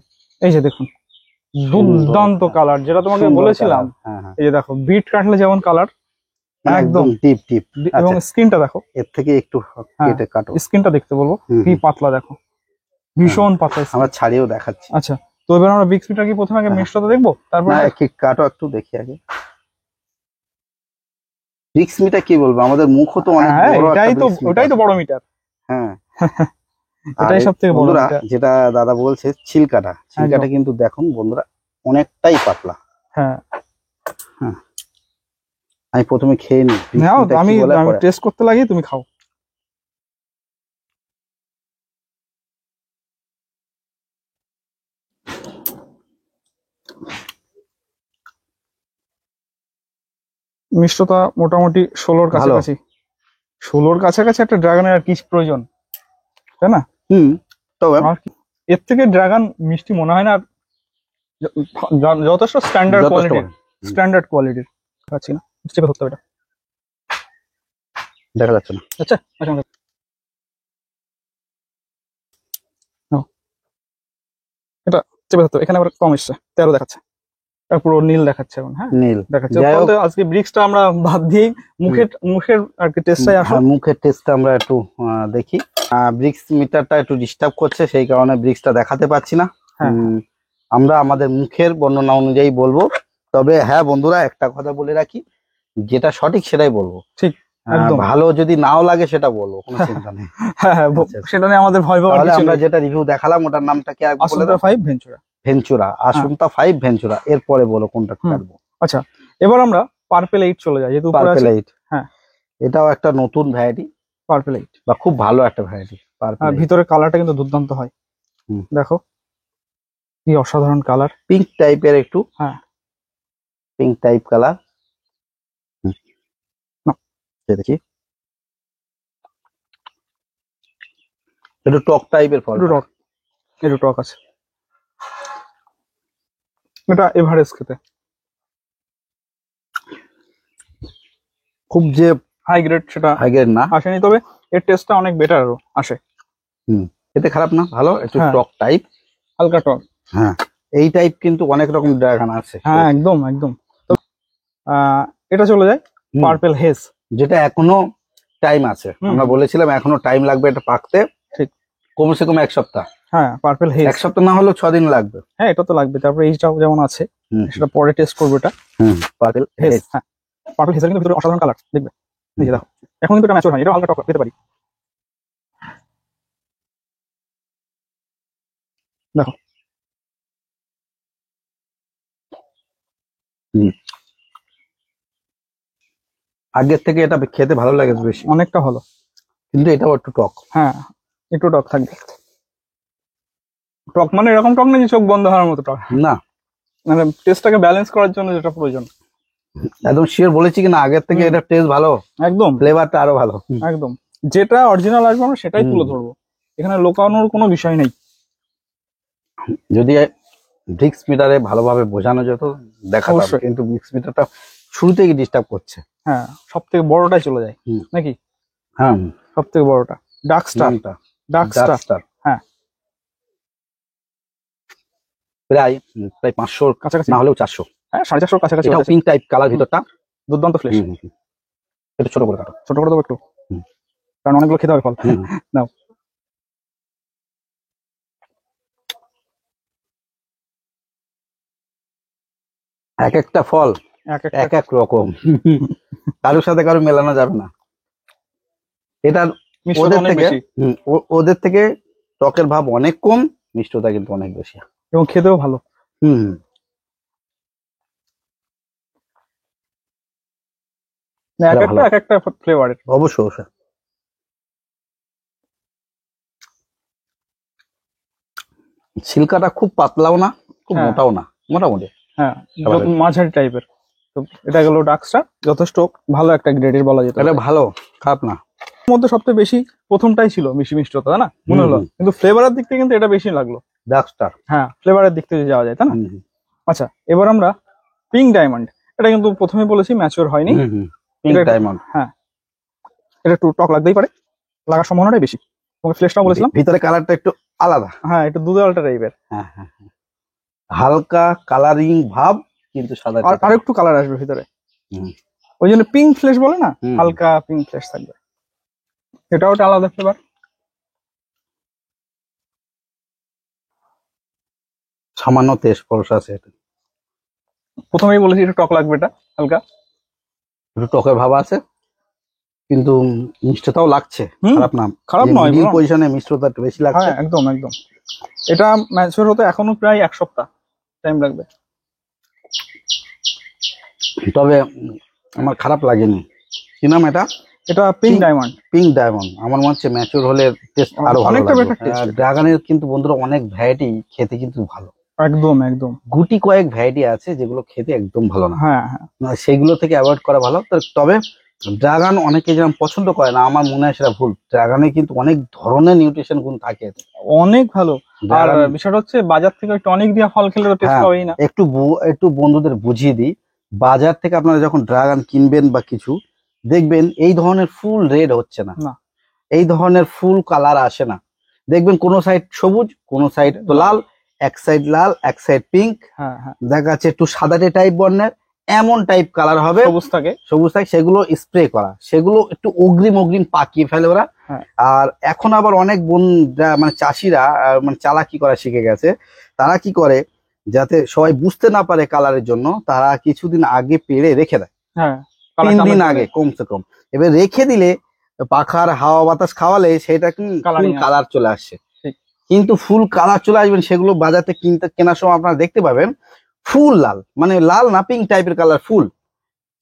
এই যে দেখুন, দুর্দান্ত কালার, যেটা তোমাকে সুন্দর বলেছিলাম। colour, হ্যাঁ হ্যাঁ এই যে দেখো, বিট কাটলে যেমন কালার, মানে একদম একদম। টিপ টিপ। এবং আচ্ছা, স্কিনটা দেখো, এর থেকে একটু হ্যাঁ, কেটে কাটো। স্কিনটা দেখতে বলবো, হুম, কি পাতলা দেখো, ভীষণ পাতলা skin। আমরা ছাড়িয়েও দেখাচ্ছি। আচ্ছা, তো এবার আমরা বিগ স্পিডটা কি প্রথমে আগে হ্যাঁ। মিষ্টতা দেখবো, তারপর না কি কাটো একটু দেখি আগে। রিক্সমিটা কি বলবো, আমাদের মুখও তো অনেক হ্যাঁ, বড় একটা এটাই তো, Brix meter। ওটাই তো বড় মিটার। হ্যাঁ এটাই সব থেকে বড় বন্ধুরা, মিটার। যেটা দাদা বলছে ছিলকাটা কিন্তু দেখুন বন্ধুরা অনেকটাই পাতলা। হ্যাঁ, আমি প্রথমে খেয়ে নিই, নাও, Brix meter আমি কি বলে আমি পরে। টেস্ট করতে লাগি, তুমি খাও। মিষ্টতা মোটামুটি 16-র ভালো। কাছাকাছি। 16-র কাছাকাছি একটা ড্রাগনের আর কি প্রয়োজন, তাই না? হুম, তবে আর কি? এর থেকে ড্রাগন মিষ্টি মনে হয় না। আর যথেষ্ট স্ট্যান্ডার্ড যথেষ্ট কোয়ালিটির, ভালো। স্ট্যান্ডার্ড কোয়ালিটির পাচ্ছি না, চেপে ধরতে হবে এটা। দেখা যাচ্ছে না। আচ্ছা আচ্ছা, নাও। এটা চেপে ধরতে হবে। এখানে আবার কম এসছে, 13 দেখাচ্ছে, আর পুরো নীল দেখাচ্ছে এখন। হ্যাঁ, নীল দেখাচ্ছে। যাই হোক, ফলে আজকে ব্রিক্সটা আমরা বাদ দিই, মুখের মুখের আর কি টেস্টটাই আসো। হ্যাঁ, মুখের টেস্টটা আমরা একটু দেখি। ব্রিক্স মিটারটা একটু ডিস্টার্ব করছে, সেই কারণে ব্রিক্সটা দেখাতে পাচ্ছি না। হ্যাঁ। আমরা আমাদের মুখের বর্ণনা অনুযায়ী বলবো। তবে হ্যাঁ বন্ধুরা, একটা কথা বলে রাখি, যেটা সঠিক সেটাই বলবো। ঠিক, একদম। ভালো যদি নাও লাগে সেটা বলবো, কোনো চিন্তা নেই। হ্যাঁ হ্যাঁ, আচ্ছা, সেটা নিয়ে আমাদের ভয় পাওয়ার তাহলে কিছু আমরা নেই। যেটা রিভিউ দেখালাম ওটার নামটা কি আর বলে আসুন্তা দাও। 5 ভেঞ্চুরা। Ventura, আসুন্তা 5 Ventura. এরপরে বলো কোনটা হুম। কাটবো। আচ্ছা, এবার আমরা পার্পেল 8 চলে যাই, যেহেতু উপরে পার্পেল আছে। 8, হ্যাঁ, এটাও একটা নতুন ভ্যারাইটি পার্পেল 8, বা খুব ভালো একটা ভ্যারাইটি। আর পার্পেল ভিতরে কালারটা কিন্তু দুর্দান্ত হয়। হুম। দেখো কি অসাধারণ কালার। পিঙ্ক টাইপের একটু, হ্যাঁ, পিঙ্ক টাইপ কালার। দেখি একটু টক টাইপের ফল। একটু টক, একটু টক আছে। এটা এভারেজ খেতে, খুব যে হাই গ্রেড সেটা আগের না, আসেনি, তবে এর টেস্টটা অনেক বেটার আরো আসে। এতে খারাপ না, ভালো একটু হ্যাঁ। টক টাইপ। হালকা টক। হ্যাঁ, এই টাইপ কিন্তু অনেক রকম ড্রাগন আছে। হ্যাঁ, একদম একদম। তো এটা চলে যায় হুম, পার্পেল হেজ। যেটা এখনো টাইম আছে। হুম। আমরা বলেছিলাম এখনো টাইম লাগবে এটা পাকতে, ঠিক। কমসে কম 1 সপ্তাহ। হ্যাঁ, পার্পেল হেজ। 1 সপ্তাহ না হলেও 6 দিন লাগবে। হ্যাঁ, এটা তো লাগবে। তারপরে এইটাও যেমন আছে, সেটা পরে টেস্ট করবো। এটা পার্পেল হেজ। হ্যাঁ, পার্পল হেজের কিন্তু ভিতরে অসাধারণ কালার দেখবে। এই যে দেখো, এখন কিন্তু এটা ম্যাচিওর হয়নি, এটা হালকা টক পেতে পারি। দেখো, আগের থেকে এটা খেতে ভালো লাগে বেশি, অনেকটা ভালো। কিন্তু এটাও একটু টক। হ্যাঁ, একটু টক থাকবে। টক মানে এরকম টক না যে চোখ বন্ধ হওয়ার মতো টক, না, মানে টেস্টটাকে ব্যালেন্স করার জন্য যেটা প্রয়োজন। একদম শিওর বলেছি কিনা, আগের থেকে এটা টেস্ট ভালো, একদম ফ্লেভারটা আরো ভালো। একদম, যেটা অরিজিনাল আসবে আমরা সেটাই তুলে ধরবো, এখানে লোকানোর কোনো বিষয় নেই। যদি ব্রিক্স মিটারে ভালোভাবে বোঝানো যেত দেখাতাম, অবশ্যই। কিন্তু ব্রিক্স মিটারটা শুরু থেকে ডিস্টার্ব করছে। হ্যাঁ, সব থেকে বড়টাই চলে যায় নাকি, হ্যাঁ, সব থেকে বড়টা ডার্ক স্টার। নামটা ডার্ক ডার্ক স্টার, স্টার। হ্যাঁ, প্রায় 500 কাছাকাছি, না হলেও 400। হ্যাঁ 450 কাছাকাছি। এটাও পিঙ্ক টাইপ কালার, ভিতরটা দুর্দান্ত ফ্লেশ। একটু ছোট করে কাটো। ছোট করে দেবো একটু, হুম। কারণ অনেকগুলো খেতে হবে ফল। নাও, এক একটা ফল এক এক রকম, কারোর সাথে কারো মেলানো যাবে না। এটা মিষ্টতা ওদের অনেক থেকে বেশি ওদের থেকে টকের ভাব অনেক কম, মিষ্টতা কিন্তু অনেক বেশি। এবং খেতেও ভালো। এক একটা ফ্লেভারের। অবশ্যই অবশ্যই। ছিলকাটা খুব পাতলাও না, খুব হ্যাঁ। মোটাও না, মোটামুটি। হ্যাঁ, মাঝারি টাইপের। তো এটা গেল ডার্ক স্টার, যথেষ্ট ভালো একটা গ্রেডের বলা যেত। এটা ভালো, খারাপ না। এর মধ্যে সবচেয়ে বেশি প্রথমটাই ছিল মিষ্টি মিষ্টতা, তাই না মনে হলো, কিন্তু ফ্লেভারের দিক থেকে কিন্তু এটা বেশি লাগলো। Dark star. হ্যাঁ, ফ্লেভারের দিক থেকে যাওয়া যায়, তাই না? আচ্ছা, এবার আমরা পিঙ্ক ডায়মন্ড, এটা কিন্তু প্রথমে বলেছি ম্যাচিওর হয়নি। পিঙ্ক এটা- ডায়মন্ড। হ্যাঁ, এটা একটু টক লাগতেই পারে, লাগার সম্ভাবনাটাই বেশি। তোমাকে ফ্লেশটাও বলেছিলাম। ভিতরে কালারটা একটু আলাদা। হ্যাঁ, একটু দুধ আলটা টাইপের। হ্যাঁ হ্যাঁ হ্যাঁ। হালকা কালারিং ভাব, কিন্তু সাদা আর একটু কালার আসবে ভিতরে, হুম। ওই জন্য পিঙ্ক ফ্লেশ বলে না, হুম। হালকা পিঙ্ক ফ্লেশ থাকবে। এটাও একটা আলাদা ফ্লেভার। সামান্য তেজ পরশ আছে, এটা প্রথমেই বলেছি একটু টক লাগবে, এটা হালকা। একটু টকের ভাব আছে, কিন্তু মিষ্টতাও লাগছে। হুম, খারাপ না, খারাপ নয়, মিডিল বলুন। পজিশনে মিষ্টতা একটু বেশি লাগছে। হ্যাঁ, একদম একদম। এটা ম্যাচিওর হতে এখনো প্রায় 1 সপ্তাহ টাইম লাগবে। তবে আমার খারাপ লাগেনি। কি নাম এটা? এটা পিঙ্ক ডায়মন্ড। Pink diamond. আমার মনে হচ্ছে ম্যাচিওর হলে টেস্ট আরো ভালো অনেকটা লাগবে। better taste। ড্রাগনের কিন্তু বন্ধুরা অনেক ভ্যারাইটি, খেতে কিন্তু ভালো। একদম একদম। গুটি কয়েক ভ্যারাইটি আছে যেগুলো খেতে একদম ভালো না, হ্যাঁ হ্যাঁ, সেগুলো থেকে অ্যাভয়েড করা ভালো। তবে ড্রাগন অনেকে যেরকম পছন্দ করে না, আমার মনে হয় সেটা ভুল। ড্রাগনে কিন্তু অনেক ধরনের নিউট্রিশন গুণ থাকে। অনেক ভালো। আর ড্রাগন, বিষয়টা হচ্ছে বাজার থেকে টনিক দিয়া ফল খেলে তো টেস্ট হ্যাঁ, পাবেই না। একটু বন্ধুদের বুঝিয়ে দিই। বাজার থেকে আপনারা যখন ড্রাগন কিনবেন বা কিছু, দেখবেন এই ধরনের ফুল রেড হচ্ছে না, না। এই ধরনের ফুল কালার আসে না। দেখবেন কোনো সাইড সবুজ, কোনো সাইড তো লাল, এক সাইড লাল এক সাইড পিঙ্ক, হ্যাঁ হ্যাঁ, দেখা যাচ্ছে একটু সাদাটে টাইপ বর্ণের, এমন টাইপ কালার হবে। সবুজ থাকে। সবুজ থাকে, সেগুলো স্প্রে করা, সেগুলো একটু অগ্রিম অগ্রিম পাকিয়ে ফেলে ওরা। হ্যাঁ। আর এখন আবার অনেক মানে চাষিরা মানে চালাকি করা শিখে গেছে। তারা কি করে, যাতে সবাই বুঝতে না পারে কালারের জন্য, তারা কিছুদিন আগে পেড়ে রেখে দেয়। হ্যাঁ, 3 দিন আগে কমসে কম। এবার রেখে দিলে, পাখার হাওয়া বাতাস খাওয়ালে সেটা কি ফুল Colouring কালার চলে আসছে। ঠিক। কিন্তু ফুল কালার চলে আসবেন, সেগুলো বাজারে কেনার সময় আপনারা দেখতে পাবেন ফুল লাল, মানে লাল না, পিঙ্ক টাইপের কালার ফুল।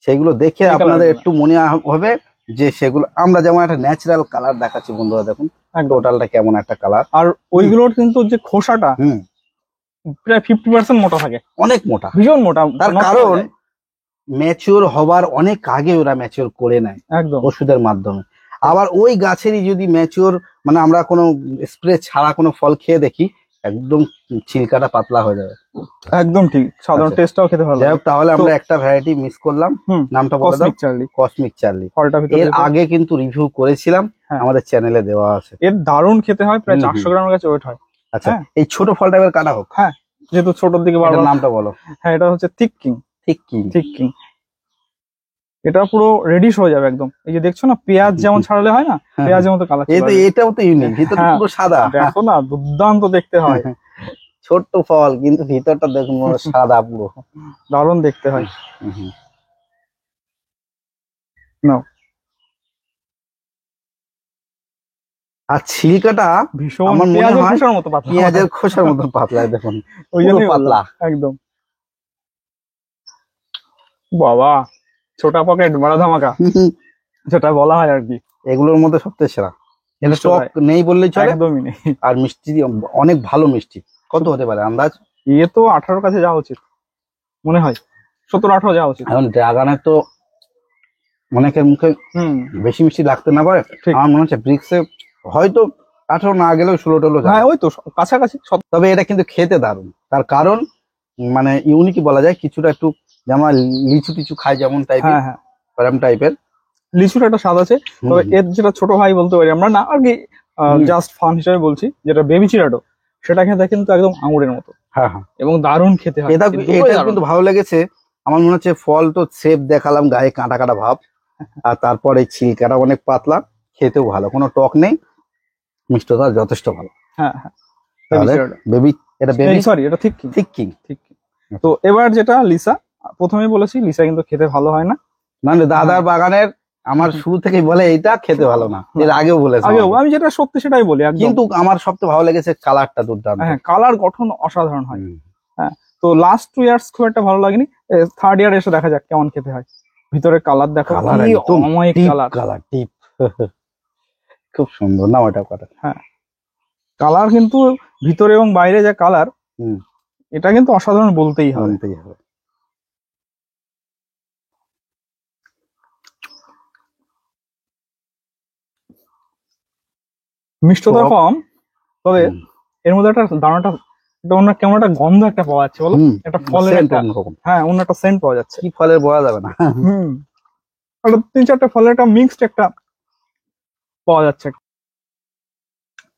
সেগুলো দেখে এই colour আপনাদের গুলো। একটু মনে হবে যে সেগুলো আমরা যেমন একটা ন্যাচারাল কালার দেখাচ্ছি। বন্ধুরা দেখুন একদম। টোটালটা কেমন একটা কালার। আর ওইগুলোর কিন্তু যে খোসাটা হুম, প্রায় 50% মোটা থাকে, অনেক মোটা। ভীষণ মোটা। তার নষ্ট হয়ে কারণ যায়। ম্যাচিওর হবার অনেক আগে ওরা ম্যাচিওর করে নেয় একদম ওষুধের মাধ্যমে। আবার ওই গাছেরই যদি ম্যাচিওর, মানে আমরা কোনো স্প্রে ছাড়া কোনো ফল খেয়ে দেখি, একদম ছিলকাটা পাতলা হয়ে যাবে। একদম ঠিক, সাধারণ আচ্ছা। টেস্টটাও খেতে ভালো যাই লাগে। হোক, তাহলে তো- আমরা একটা ভ্যারাইটি মিস করলাম। হুম, নামটা বলে দাও। Cosmic Charlie. Cosmic Charlie. ফলটা ভিতরে এর দিতে- আগে কিন্তু রিভিউ করেছিলাম, হ্যাঁ। আমাদের চ্যানেলে দেওয়া আছে। এর দারুণ খেতে হয়, প্রায় হুম, 400 গ্রামের কাছে ওয়েট হয়। আচ্ছা, হ্যাঁ। এই ছোট ফলটা এবার কাটা হোক। হ্যাঁ, যেহেতু ছোটর দিকে এটার বারবার। নামটা বলো। হ্যাঁ, এটা হচ্ছে থিক কিং। ঠিক কি? Thick king. এটা পুরো রেডিশ হয়ে যাবে একদম। এই যে দেখছো না, পেঁয়াজ যেমন ছাড়ালে হয় না, হ্যাঁ। পেঁয়াজের মতো কালার। এটাও তো ইউনিক, ভিতরে হ্যাঁ। পুরো সাদা। দেখো না, দুর্দান্ত দেখতে হয়। ছোট্ট ফল, কিন্তু ভিতরটা দেখুন পুরো সাদা পুরো। দারুণ দেখতে হয়। হুম। নাও। আর ছিলকাটা ভীষণ আমার মনে পেঁয়াজের হয় খোসার মতো পাতলা। পেঁয়াজের খোসার মতন পাতলা, দেখুন ওই পুরো জন্যই পাতলা। বললাম, একদম। বাবা, ছোটা পকেট বড় ধামাকা, যেটা বলা হয় আর কি। এগুলোর মধ্যে সবচেয়ে সেরা। এটা মিষ্টতায়। টক নেই বললেই চলে, একদমই নেই। আর মিষ্টি অনেক ভালো মিষ্টি। কত হতে পারে আন্দাজ? ইয়ে তো 18 কাছে যাওয়া উচিত মনে হয়, 17-18 যাওয়া উচিত। এখন ড্রাগনের তো অনেকের মুখে হুম, বেশি মিষ্টি লাগতে না পারে। ঠিক। আমার মনে হচ্ছে ব্রিক্সে হয়তো 18 না গেলেও 16-16 যাবে। হ্যাঁ, ওই তো কাছাকাছি। তবে এটা কিন্তু খেতে দারুণ। তার কারণ মানে ইউনিকই বলা যায়, কিছুটা একটু যেমন লিচু টিচু খায় যেমন টাইপের, হ্যাঁ হ্যাঁ, এরকম টাইপের। লিচুর একটা স্বাদ আছে। তবে এর যেটা ছোট ভাই বলতে পারি আমরা, না আর কি, হুম। জাস্ট ফান হিসেবে বলছি, যেটা বেবি চিরাটো, সেটা খেতে কিন্তু একদম আঙুরের মতো হ্যাঁ হ্যাঁ, এবং দারুণ খেতে হয়। এটা দুটোই এটা দারুণ। কিন্তু ভালো লেগেছে। আমার মনে হচ্ছে ফল তো সেপ দেখালাম, গায়ে কাঁটা কাঁটা ভাব, আর তারপরে ছিলকাটা অনেক পাতলা, খেতেও ভালো, কোনো টক নেই, মিষ্টতা যথেষ্ট ভালো। হ্যাঁ হ্যাঁ, তাহলে বেবি, এটা বেবি সরি, এটা ঠিক কি ঠিক কি? ঠিক কি। তো এবার যেটা লিসা, প্রথমেই বলেছি লিসা কিন্তু খেতে ভালো হয় না। মানে দাদার বাগানের আমার শুরু থেকেই বলে এইটা খেতে ভালো না, এর আগেও বলেছে আগে আমাকে। আমি যেটা সত্যি সেটাই বলি একদম। কিন্তু আমার সবচেয়ে ভালো লেগেছে কালারটা দুর্দান্ত। হ্যাঁ, কালার গঠন অসাধারণ হয়। হুম। হ্যাঁ, তো লাস্ট 2 ইয়ার্স খুব একটা ভালো লাগেনি। 3rd ইয়ার এসে দেখা যাক কেমন খেতে হয়। ভিতরে কালার দেখো, কালার কি একদম অমায়িক ডিপ কালার। Colour, deep. খুব সুন্দর না ওটা কথা। হ্যাঁ, কালার কিন্তু ভিতরে এবং বাইরে যে কালার, হুম, এটা কিন্তু অসাধারণ বলতেই হবে। বলতেই হবে। মিষ্টতা টক। কম, তবে হুম। এর মধ্যে একটা দানাটা এটা অন্য কেমন একটা গন্ধ একটা পাওয়া যাচ্ছে বলো, হুম, একটা ফলের scent একটা, অন্যরকম। হ্যাঁ অন্য একটা সেন্ট পাওয়া যাচ্ছে। কি ফলের বলা যাবে না। হুম, একটা 3-4টা ফলের একটা মিক্সড একটা পাওয়া যাচ্ছে।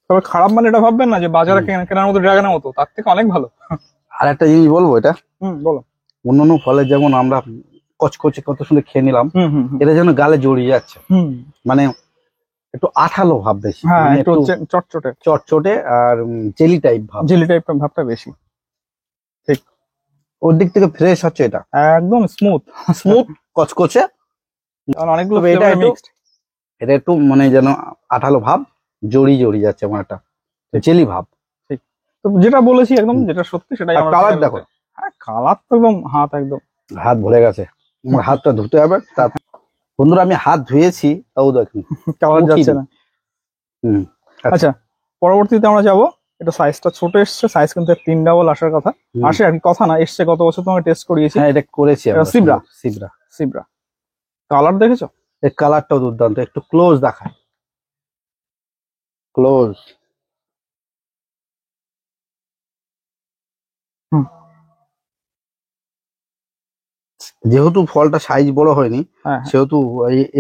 তবে খারাপ মানে এটা ভাববেন না যে বাজারে কেনার মতো ড্রাগনের মতো, তার থেকে অনেক ভালো। আর একটা জিনিস বলবো, এটা বলো। অন্যান্য ফলের যেমন আমরা কচকচে কত সুন্দর খেয়ে নিলাম, হুম হুম হুম এটা যেন গালে জড়িয়ে যাচ্ছে, হুম মানে একটু আঠালো ভাব বেশি, হ্যাঁ, মানে একটু একটু চটচটে চটচটে আর জেলি টাইপ ভাব। জেলি টাইপের ভাবটা বেশি। ঠিক, ওর দিক থেকে ফ্রেশ হচ্ছে এটা, একদম স্মুথ। স্মুথ কচকচে। অনেকগুলো তবে এটা ফ্লেভার একটু মিক্সড। এটা একটু মানে যেন আঠালো ভাব, জড়িয়ে যাচ্ছে আমার একটা জেলি ভাব। ঠিক, তো যেটা বলেছি একদম হুম। যেটা সত্যি সেটাই আর আমরা কালার খেয়াল দেখো, করতে- হ্যাঁ কালার তো একদম হাত একদম। হাত ভরে গেছে, আমার হাতটা ধুতে হবে। তা বন্ধুরা আমি হাত ধুয়েছি, তাও দেখুন কালার যাচ্ছে উঠিনি। না। হুম, আচ্ছা, পরবর্তীতে আমরা যাব, এটা সাইজটা ছোট এসছে, সাইজ কিন্তু 3 ডাবল আসার কথা, হুম। আসে আর কি, কথা না এসছে, গত বছর তোমাকে টেস্ট করিয়েছি। হ্যাঁ এটা করেছি আমরা, সিবরা। সিবরা। সিব্রা, কালার দেখেছো? এর কালারটাও দুর্দান্ত, একটু ক্লোজ দেখায়, ক্লোজ। হুম, যেহেতু ফলটা সাইজ বড় হয়নি, হ্যাঁ হ্যাঁ, সেহেতু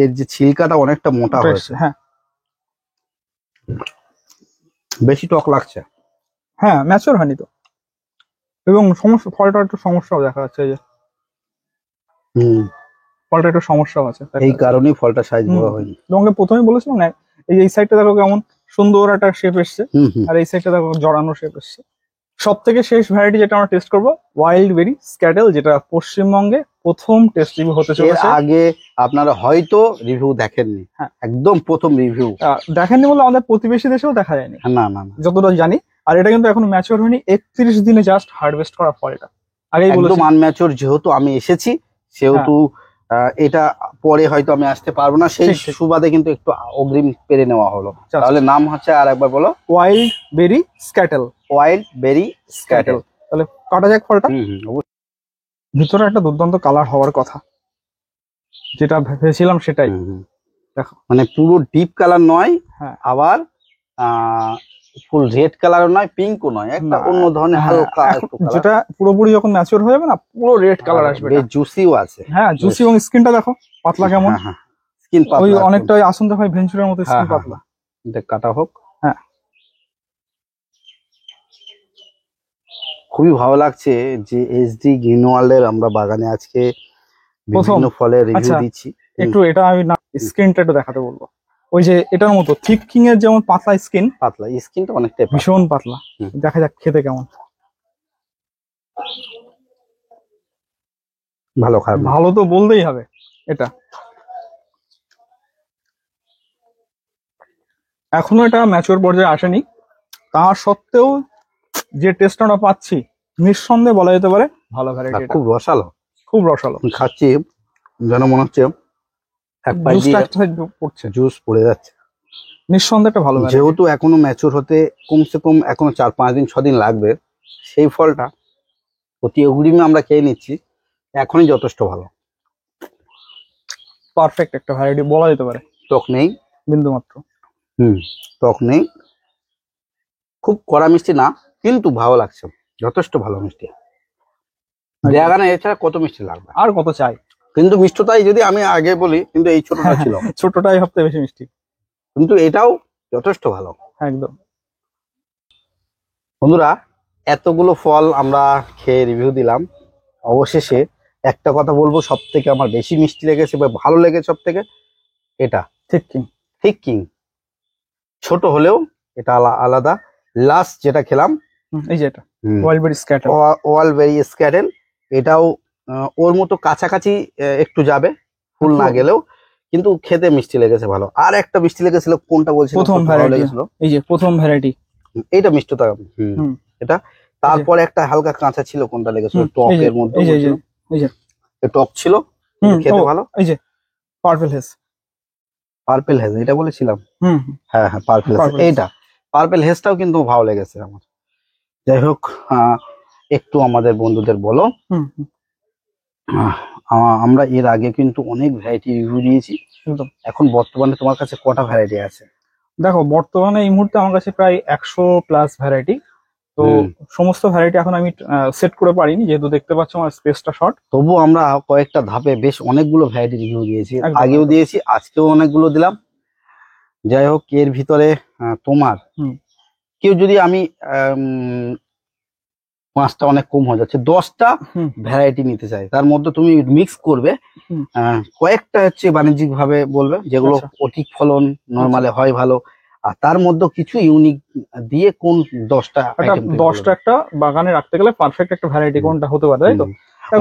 এর যে ছিলকাটা অনেকটা মোটা ওটা হয়েছে, এসছে, হ্যাঁ বেশি টক লাগছে। হ্যাঁ, ম্যাচিওর হয়নি তো, এবং সমস্যা, ফলটা একটু সমস্যাও দেখা যাচ্ছে, এই যে হুম, ফলটা একটু সমস্যাও আছে দেখা এই যাচ্ছে। কারণেই ফলটা সাইজ হুম, বড় হয়নি। তোমাকে প্রথমেই বলেছিলাম না, এই সাইডটা দেখো কেমন সুন্দর একটা শেপ এসছে, হুম হুম। আর এই সাইডটা দেখো জড়ানো শেপ এসছে। সব থেকে শেষ ভ্যারাইটি যেটা আমরা টেস্ট করবো, ওয়াইল্ড বেরি স্ক্যাটেল, যেটা পশ্চিমবঙ্গে প্রথম টেস্ট রিভিউ হতে এর চলেছে। আগে আপনারা হয়তো রিভিউ দেখেননি, হ্যাঁ, একদম প্রথম রিভিউ। দেখেননি বলে আমাদের প্রতিবেশী দেশেও দেখা যায়নি না না না, যতটা জানি। আর এটা কিন্তু এখন ম্যাচিওর হয়নি, 31 দিনে জাস্ট হারভেস্ট করা ফল এটা, আগেই একদম বলেছি। আনম্যাচিওর। যেহেতু আমি এসেছি সেহেতু এটা পরে হয়তো আমি আসতে পারবো না, সেই ঠিক, ঠিক। সুবাদে কিন্তু একটু অগ্রিম পেরে নেওয়া হলো। Just. তাহলে নাম হচ্ছে আর একবার বলো, ওয়াইল্ড বেরি স্ক্যাটেল। ওয়াইল্ড বেরি স্ক্যাটেল। তাহলে কাটা যাক ফলটা। হুম হুম, অবশ্যই। ভিতরে একটা দুর্দান্ত কালার হওয়ার কথা, যেটা ভেবেছিলাম সেটাই। হুম, হুম। দেখো, মানে পুরো ডিপ কালার নয়, হ্যাঁ আবার ফুল রেড কালারও নয়, পিঙ্কও নয়, একটা না, অন্য ধরনের হ্যাঁ, হালকা এখন একটু কালার। যেটা পুরোপুরি যখন ম্যাচিওর হয়ে যাবে না, পুরো রেড কালার আসবে বেশ এটা। জুসিও আছে। হ্যাঁ জুসি, এবং স্কিনটা দেখো পাতলা কেমন, হ্যাঁ হ্যাঁ, স্কিন ওই পাতলা একদম। অনেকটা আসন্তা ভাই ভেঞ্চুরের মতো হ্যাঁ স্কিন হ্যাঁ পাতলা। হ্যাঁ, এটা কাটা হোক। হ্যাঁ, খুবই ভালো লাগছে যে এসডি গ্রিনওয়ার্ল্ডের আমরা বাগানে আজকে প্রথম। বিভিন্ন ফলের রিভিউ আচ্ছা, দিচ্ছি। একটু এটা আমি না স্কিনটা একটু দেখাতে বলবো, ওই যে এটার মতো থিক কিং এর যেমন পাতলা স্কিন, পাতলা স্কিনটা অনেকটাই পাতলা। ভীষণ পাতলা। হুম। দেখা যাক খেতে কেমন। ভালো, খারাপ না। ভালো তো বলতেই হবে এটা। এখনো এটা ম্যাচিওর পর্যায়ে আসেনি, তা সত্ত্বেও যে টেস্ট আমরা পাচ্ছি, নিঃসন্দেহে বলা যেতে পারে ভালো আর ভ্যারাইটি, খুব রসালো, খুব রসালো। আমি খাচ্ছি যেন মনে হচ্ছে এক পাশ জুসটা দিয়ে একটা side পড়ছে, জুস পড়ে যাচ্ছে। নিঃসন্দেহে একটা ভালো ভ্যারাইটি। যেহেতু এখনো ম্যাচুর হতে কমসে কম এখনো 4-5 দিন 6 দিন লাগবে, সেই ফলটা অতি অগ্রিমে আমরা খেয়ে নিচ্ছি, এখনই যথেষ্ট ভালো। পারফেক্ট একটা ভ্যারাইটি বলা যেতে পারে, টক নেই, বিন্দু মাত্র। হুম, টক নেই, খুব কড়া মিষ্টি না, কিন্তু ভালো লাগছে, যথেষ্ট ভালো মিষ্টি। ড্রাগনে এছাড়া কত মিষ্টি লাগবে, আর কত চাই। কিন্তু মিষ্টতাই যদি আমি আগে বলি, কিন্তু এই ছোটটা ছিল, ছোটটাই সবথেকে বেশি মিষ্টি, কিন্তু এটাও যথেষ্ট ভালো। একদম। বন্ধুরা এতগুলো ফল আমরা খেয়ে রিভিউ দিলাম, অবশেষে একটা কথা বলবো, সব থেকে আমার বেশি মিষ্টি লেগেছে বা ভালো লেগেছে সব থেকে এটা ঠিক কি, থিক কিং। ছোট হলেও এটা আলাদা। লাস্ট যেটা খেলাম, এই যে এটা ওয়াইল্ড বেরি স্ক্যাটার, ওয়াল বেরি স্ক্যাডেল, এটাও ওর মতো কাছাকাছি একটু যাবে, ফুল না গেলেও, কিন্তু খেতে মিষ্টি লেগেছে ভালো। আর একটা মিষ্টি লেগেছিল, কোনটা বলছিলাম, প্রথম ভালো ভ্যারাইটি, লেগেছিল, এই যে প্রথম ভ্যারাইটি, এইটা মিষ্টতা। হুম, এটা তারপরে একটা হালকা কাঁচা ছিল, কোনটা লেগেছিল, এই যে টকের মধ্যে এই যে এই যে টক ছিল, খেতে ভালো। এই যে পার্পল হেজ, পার্পেল হেজ এটা বলেছিলাম, হুম, হ্যাঁ হ্যাঁ পার্পেল হেজ, এইটা পার্পেল হেজটাও কিন্তু ভালো লেগেছে আমার। যাই হোক, একটু আমাদের বন্ধুদের বলো, হুম, আমরা এর আগে কিন্তু অনেক ভ্যারাইটি রিভিউ দিয়েছি, একদম। এখন বর্তমানে তোমার কাছে কটা ভ্যারাইটি আছে? দেখো বর্তমানে এই মুহূর্তে আমার কাছে প্রায় 100+ ভ্যারাইটি, তো সমস্ত ভ্যারাইটি এখন আমি সেট করে পারিনি, যেহেতু দেখতে পাচ্ছ আমার স্পেসটা শর্ট। তবু আমরা কয়েকটা ধাপে বেশ অনেকগুলো ভ্যারাইটি রিভিউ দিয়েছি, একদম, আগেও একদম। দিয়েছি, আজকেও অনেকগুলো দিলাম। যাই হোক, এর ভিতরে তোমার কেউ যদি আমি 5টা অনেক কম হয়ে যাচ্ছে, 10টা ভ্যারাইটি নিতে চাই, তার মধ্যে তুমি মিক্স করবে কয়েকটা হচ্ছে বাণিজ্যিক ভাবে বলবে, যেগুলো আচ্ছা। অধিক ফলন নরমালে হয় ভালো, আর তার মধ্যে কিছু ইউনিক দিয়ে কোন 10টা item তুমি 10টা বলবে? একটা বাগানে রাখতে গেলে পারফেক্ট একটা ভ্যারাইটি কোনটা হতে পারে, তাই তো?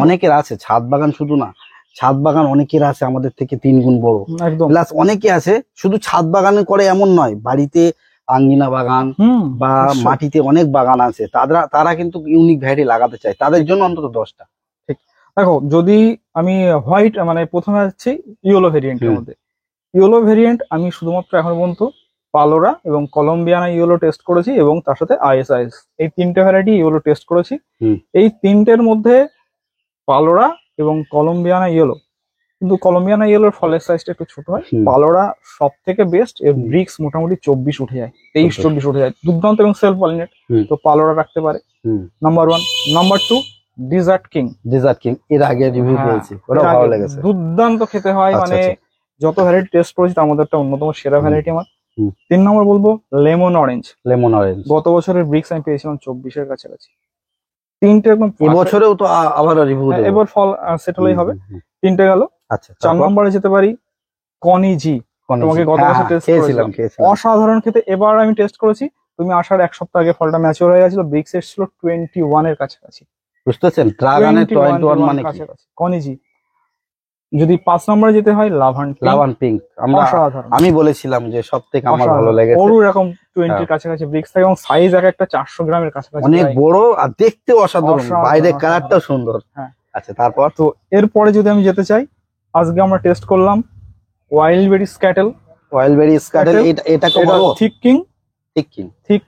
অনেকের আছে ছাদ বাগান, শুধু না, ছাদ বাগান অনেকের আছে আমাদের থেকে 3 গুণ বড়, একদম। প্লাস অনেকে আছে শুধু ছাদ বাগানে করে এমন নয়, বাড়িতে আঙ্গিনা বাগান বা নিশ্চয়ই। মাটিতে অনেক বাগান আছে, তারা কিন্তু ইউনিক ভ্যারাইটি লাগাতে চায়, তাদের জন্য অন্তত 10টা। দেখো, যদি আমি হোয়াইট মানে প্রথমে যাচ্ছি ইয়েলো ভেরিয়েন্টের মধ্যে, ইয়েলো ভেরিয়েন্ট আমি শুধুমাত্র এখন পর্যন্ত পালোরা এবং কলম্বিয়ানা ইয়েলো টেস্ট করেছি, এবং তার সাথে আইএসআইএস, এই 3টে ভ্যারাইটি ইয়েলো টেস্ট করেছি। এই 3টের মধ্যে পালোরা এবং কলম্বিয়ানা ইয়েলো, কিন্তু কলম্বিয়ানা ইয়েলোর ফলের সাইজটা একটু ছোট হয়। পালোরা সব থেকে বেস্ট, এর ব্রিক্স মোটামুটি 24 উঠে যায়, 23-24 উঠে যায়, দুর্দান্ত এবং সেলফ পলিনেট, তো পালোরা রাখতে পারে নাম্বার 1। Number 2 dessert king. এর আগে রিভিউ দিয়েছি, ওটা ভালো লেগেছে, দুর্দান্ত খেতে হয়, মানে যত ভ্যারাইটি টেস্ট করেছি তার মধ্যে একটা অন্যতম সেরা ভ্যারাইটি আমার। 3 নম্বর বলবো লেমন অরেঞ্জ। গত বছরের ব্রিক্স আমি পেয়েছিলাম 24-এর কাছাকাছি। 3টে একদম এবছরেও তো আবার রিভিউ দেব, এবার ফল সেটেলই হবে। 3টে গেল। আচ্ছা, 4 নম্বরে যেতে পারি কনি জি। তোমাকে গত বছর টেস্ট করেছিলাম, অসাধারণ খেতে। এবার আমি টেস্ট করেছি, তুমি আসার 1 সপ্তাহ আগে ফলটা ম্যাচিওর হয়ে গেছিল, ব্রিক্স এসেছিল 21 এর কাছাকাছি। বুঝতে পারছেন, ড্রাগনের 21 মানে কি? কনি জি। যদি 5 নম্বরে যেতে হয় লাভান পিঙ্ক, আমি বলেছিলাম যে সবথেকে আমার ভালো লেগেছে, ওর এরকম 20 এর কাছাকাছি ব্রিক্স থাকে, এবং সাইজ একটা 400 গ্রামের কাছাকাছি, অনেক বড় আর দেখতেও অসাধারণ, বাইরে কালারটাও সুন্দর। আচ্ছা, তারপর তো এরপরে যদি আমি যেতে চাই, আজকে আমরা টেস্ট করলাম ওয়াইল্ড বেরি স্ক্যাটেল। এটাকে বলবো থিক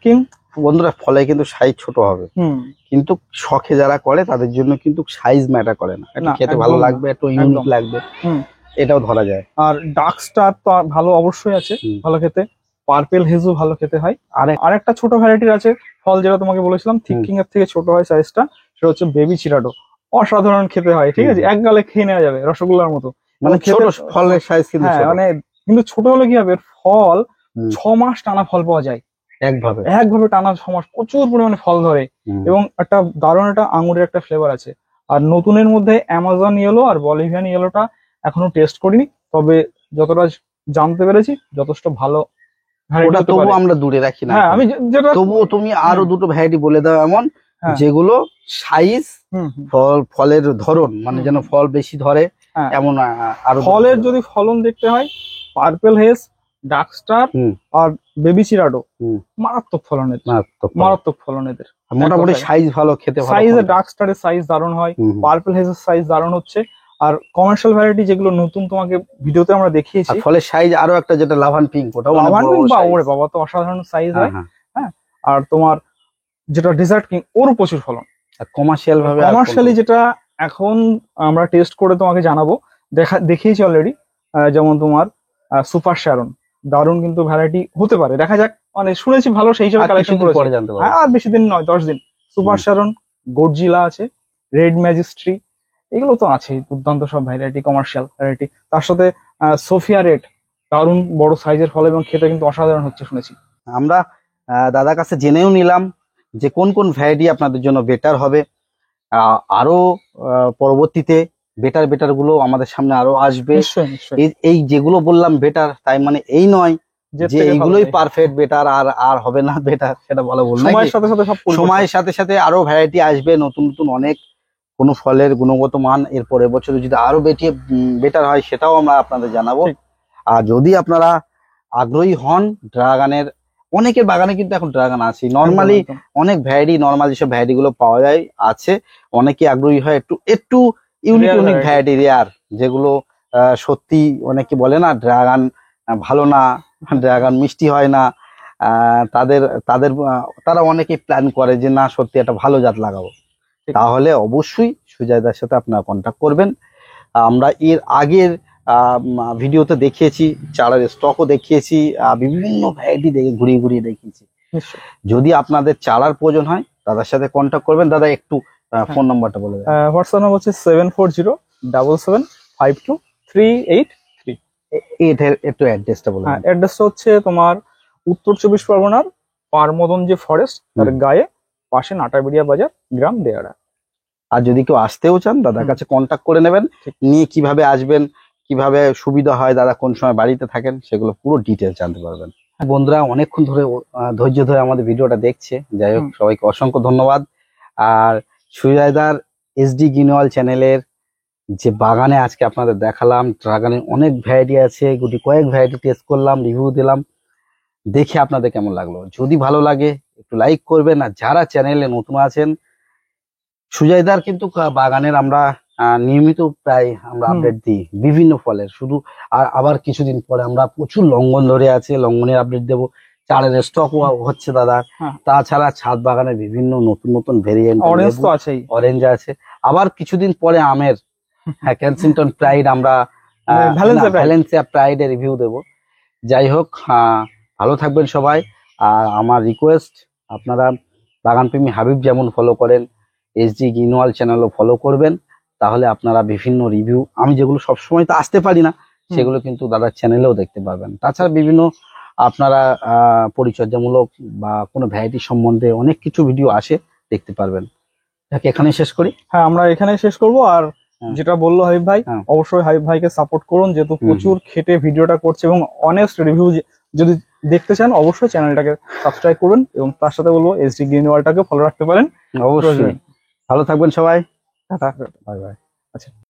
কিং। বন্ধুরা, ফলে কিন্তু সাইজ ছোট হবে, কিন্তু শখে যারা করে তাদের জন্য কিন্তু সাইজ ম্যাটার করে না, একটু খেতে ভালো লাগবে, একটু ইউনিক লাগবে, এটাও ধরা যায়। আর ডার্ক স্টার তো ভালো অবশ্যই আছে, ভালো খেতে। পার্পেল হেজু ভালো খেতে হয়। আর একটা ছোট ভ্যারাইটির আছে ফল, যেটা তোমাকে বলেছিলাম থিক কিং এর থেকে ছোট হয় সাইজটা, সেটা হচ্ছে বেবি চিরাডো। অসাধারণ খেতে হয়, ঠিক আছে, এক গালে খেয়ে নেওয়া যাবে, রসগোল্লার মতো। মানে ছোট ফলের সাইজ, কিন্তু মানে কিন্তু ছোট হলে কি হবে, ফল 6 মাস টানা ফল পাওয়া যায় একভাবে টানা 6 মাস, প্রচুর পরিমাণে ফল ধরে, এবং একটা দারুণ একটা আঙুরের একটা ফ্লেভার আছে। আর নতুনের মধ্যে অ্যামাজন ইয়েলো আর বলিভিয়ান ইয়েলোটা এখনো টেস্ট করিনি, তবে যতটা জানতে পেরেছি যথেষ্ট ভালো। তবু আমরা দূরে রাখি না, আমি যেটা তবুও তুমি আরো দুটো ভ্যারাইটি বলে দাও এমন, যেগুলো সাইজ, ফলের ধরন, মানে যেন ফল বেশি ধরে এমন। আর ফলের যদি ফলন দেখতে হয়, পার্পেল হেজ, ডার্ক স্টার আর বেবি চিরাডো মারাত্মক ফলন এদের, মোটামুটি সাইজ ভালো, খেতে ভালো। সাইজে ডার্ক স্টারের সাইজ দারুণ হয়, পার্পেল হেজের সাইজ দারুণ হচ্ছে। আর কমার্শিয়াল ভ্যারাইটি যেগুলো নতুন তোমাকে ভিডিওতে আমরা দেখিয়েছি, ফলের সাইজ আরো একটা যেটা লাভান পিঙ্ক, ওটাও বাবা তো অসাধারণ সাইজ হয়। হ্যাঁ, আর তোমার যেটা ডেজার্ট কিং, ওরও প্রচুর ফলন। কমার্শিয়ালি যেটা এখন আমরা টেস্ট করে তোমাকে জানাবো, দেখিয়েছি অলরেডি, যেমন তোমার সুপার শ্যারন, দারুণ কিন্তু ভ্যারাইটি হতে পারে, দেখা যাক, মানে শুনেছি ভালো, সেই হিসেবে কালেকশন করেছি। আর বেশি দিন নয়, 10 দিন। সুপার শ্যারন, গডজিলা আছে, রেড ম্যাজিস্ট্রি, এগুলো তো আছেই, দুর্দান্ত সব ভ্যারাইটি, কমার্শিয়াল ভ্যারাইটি। তার সাথে সোফিয়া রেড, দারুণ বড় সাইজের ফল, এবং খেতে কিন্তু অসাধারণ হচ্ছে শুনেছি। আমরা দাদার কাছে জেনেও নিলাম যে কোন কোন ভ্যারাইটি আপনাদের জন্য বেটার হবে, আরো পরবর্তীতে বেটার গুলো আমাদের সামনে আরো আসবে। এই যেগুলো বললাম বেটার, তাই মানে এই নয় যে এইগুলোই পারফেক্ট বেটার, আর হবে না বেটার, সেটা বলা ভুল। সময়ের সাথে সাথে আরো ভ্যারাইটি আসবে, নতুন নতুন অনেক, কোনো ফলের গুণগত মান এর পরের বছরে যদি আরো বেটার হয়, সেটাও আমরা আপনাদের জানাবো। আর যদি আপনারা আগ্রহী হন ড্রাগনের, অনেকের বাগানে কিন্তু এখন ড্রাগন আছে, নর্মালি অনেক ভ্যারাইটি, নর্মাল যেসব ভ্যারাইটি গুলো পাওয়া যায় আছে, অনেকে আগ্রহী হয় একটু ইউনিক ভ্যারাইটি, রেয়ার, যেগুলো সত্যি অনেকে বলে না ড্রাগন ভালো না, ড্রাগন মিষ্টি হয় না, তারা অনেকে প্ল্যান করে যে না সত্যি একটা ভালো জাত লাগাবো, তাহলে অবশ্যই সুজয়দার সাথে আপনারা কন্ট্যাক্ট করবেন। আমরা এর আগের ভিডিওতে দেখিয়েছি, চারার স্টকও দেখিয়েছি, বিভিন্ন ভ্যারাইটি ঘুরিয়ে দেখিয়েছি। যদি আপনাদের চারার প্রয়োজন হয়, দাদার সাথে কন্ট্যাক্ট করবেন। দাদা একটু ফোন নাম্বারটা বলে দেন। হোয়াটসঅ্যাপ নাম্বার হচ্ছে 7407752383। এটার একটু অ্যাড্রেসটা বলে হ্যাঁ, দেন। অ্যাড্রেসটা হচ্ছে তোমার উত্তর চব্বিশ পরগনার পারমদন যে ফরেস্ট তার গায়ে পাশে নাটাবেড়িয়া বাজার, গ্রাম দেয়াড়া। আর যদি কেউ আসতেও চান দাদার কাছে কন্ট্যাক্ট করে নেবেন, নিয়ে কিভাবে আসবেন, কিভাবে সুবিধা হয়, দাদা কোন সময় বাড়িতে থাকেন, সেগুলো পুরো ডিটেলস জানতে পারবেন। বন্ধুরা অনেকক্ষণ ধরে ধৈর্য ধরে আমাদের ভিডিওটা দেখছে, যাই হোক সবাইকে অসংখ্য ধন্যবাদ। আর সুজয়দার এসডি গ্রিনওয়াল চ্যানেলের যে বাগানে আজকে আপনাদের দেখালাম, ড্রাগনের অনেক ভ্যারাইটি আছে, গুটি কয়েক ভ্যারাইটি টেস্ট করলাম, রিভিউ দিলাম, দেখে আপনাদের কেমন লাগলো। যদি ভালো লাগে একটু লাইক করবেন, আর যারা চ্যানেলে নতুন আছেন, সুজয়দার কিন্তু বাগানের আমরা নিয়মিত প্রায় আমরা আপডেট দিই বিভিন্ন ফলের, শুধু আর আবার কিছুদিন পরে আমরা প্রচুর লঙ্ঘন ধরে আছে, লঙ্ঘনের আপডেট দেবো, চারের স্টক হচ্ছে দাদা। তাছাড়া ছাদ বাগানের বিভিন্ন নতুন নতুন ভেরিয়েন্ট, অরেঞ্জ তো আছেই, অরেঞ্জ আছে, আবার কিছুদিন পরে আমের কেনসিংটন প্রাইড আমরা ভ্যালেন্সিয়া প্রাইডের রিভিউ দেবো। যাই হোক, ভালো থাকবেন সবাই। আর আমার রিকোয়েস্ট, আপনারা বাগানপ্রেমী হাবিব যেমন ফলো করেন, এসডি গ্রিনওয়াল চ্যানেলও ফলো করবেন, তাহলে আপনারা বিভিন্ন রিভিউ, আমি যেগুলো সবসময় তো আসতে পারি না, সেগুলো কিন্তু দাদার চ্যানেলেও দেখতে পারবেন। তাছাড়া বিভিন্ন আপনারা পরিচর্যামূলক বা কোনো ভ্যারাইটি সম্বন্ধে অনেক কিছু ভিডিও আসে, দেখতে পারবেন। এখানে শেষ করি। হ্যাঁ, আমরা এখানে শেষ করব। আর যেটা বললো হাবিব ভাই, অবশ্যই হাবিব ভাইকে সাপোর্ট করুন, যেহেতু প্রচুর খেটে ভিডিওটা করছে এবং অনেস্ট রিভিউ যদি দেখতে চান অবশ্যই চ্যানেলটাকে সাবস্ক্রাইব করুন, এবং তার সাথে বলবো এসডি গ্রিনওয়ালটাকে ফলো রাখতে পারেন। অবশ্যই ভালো থাকবেন সবাই, টাটা। Bye bye. আচ্ছা।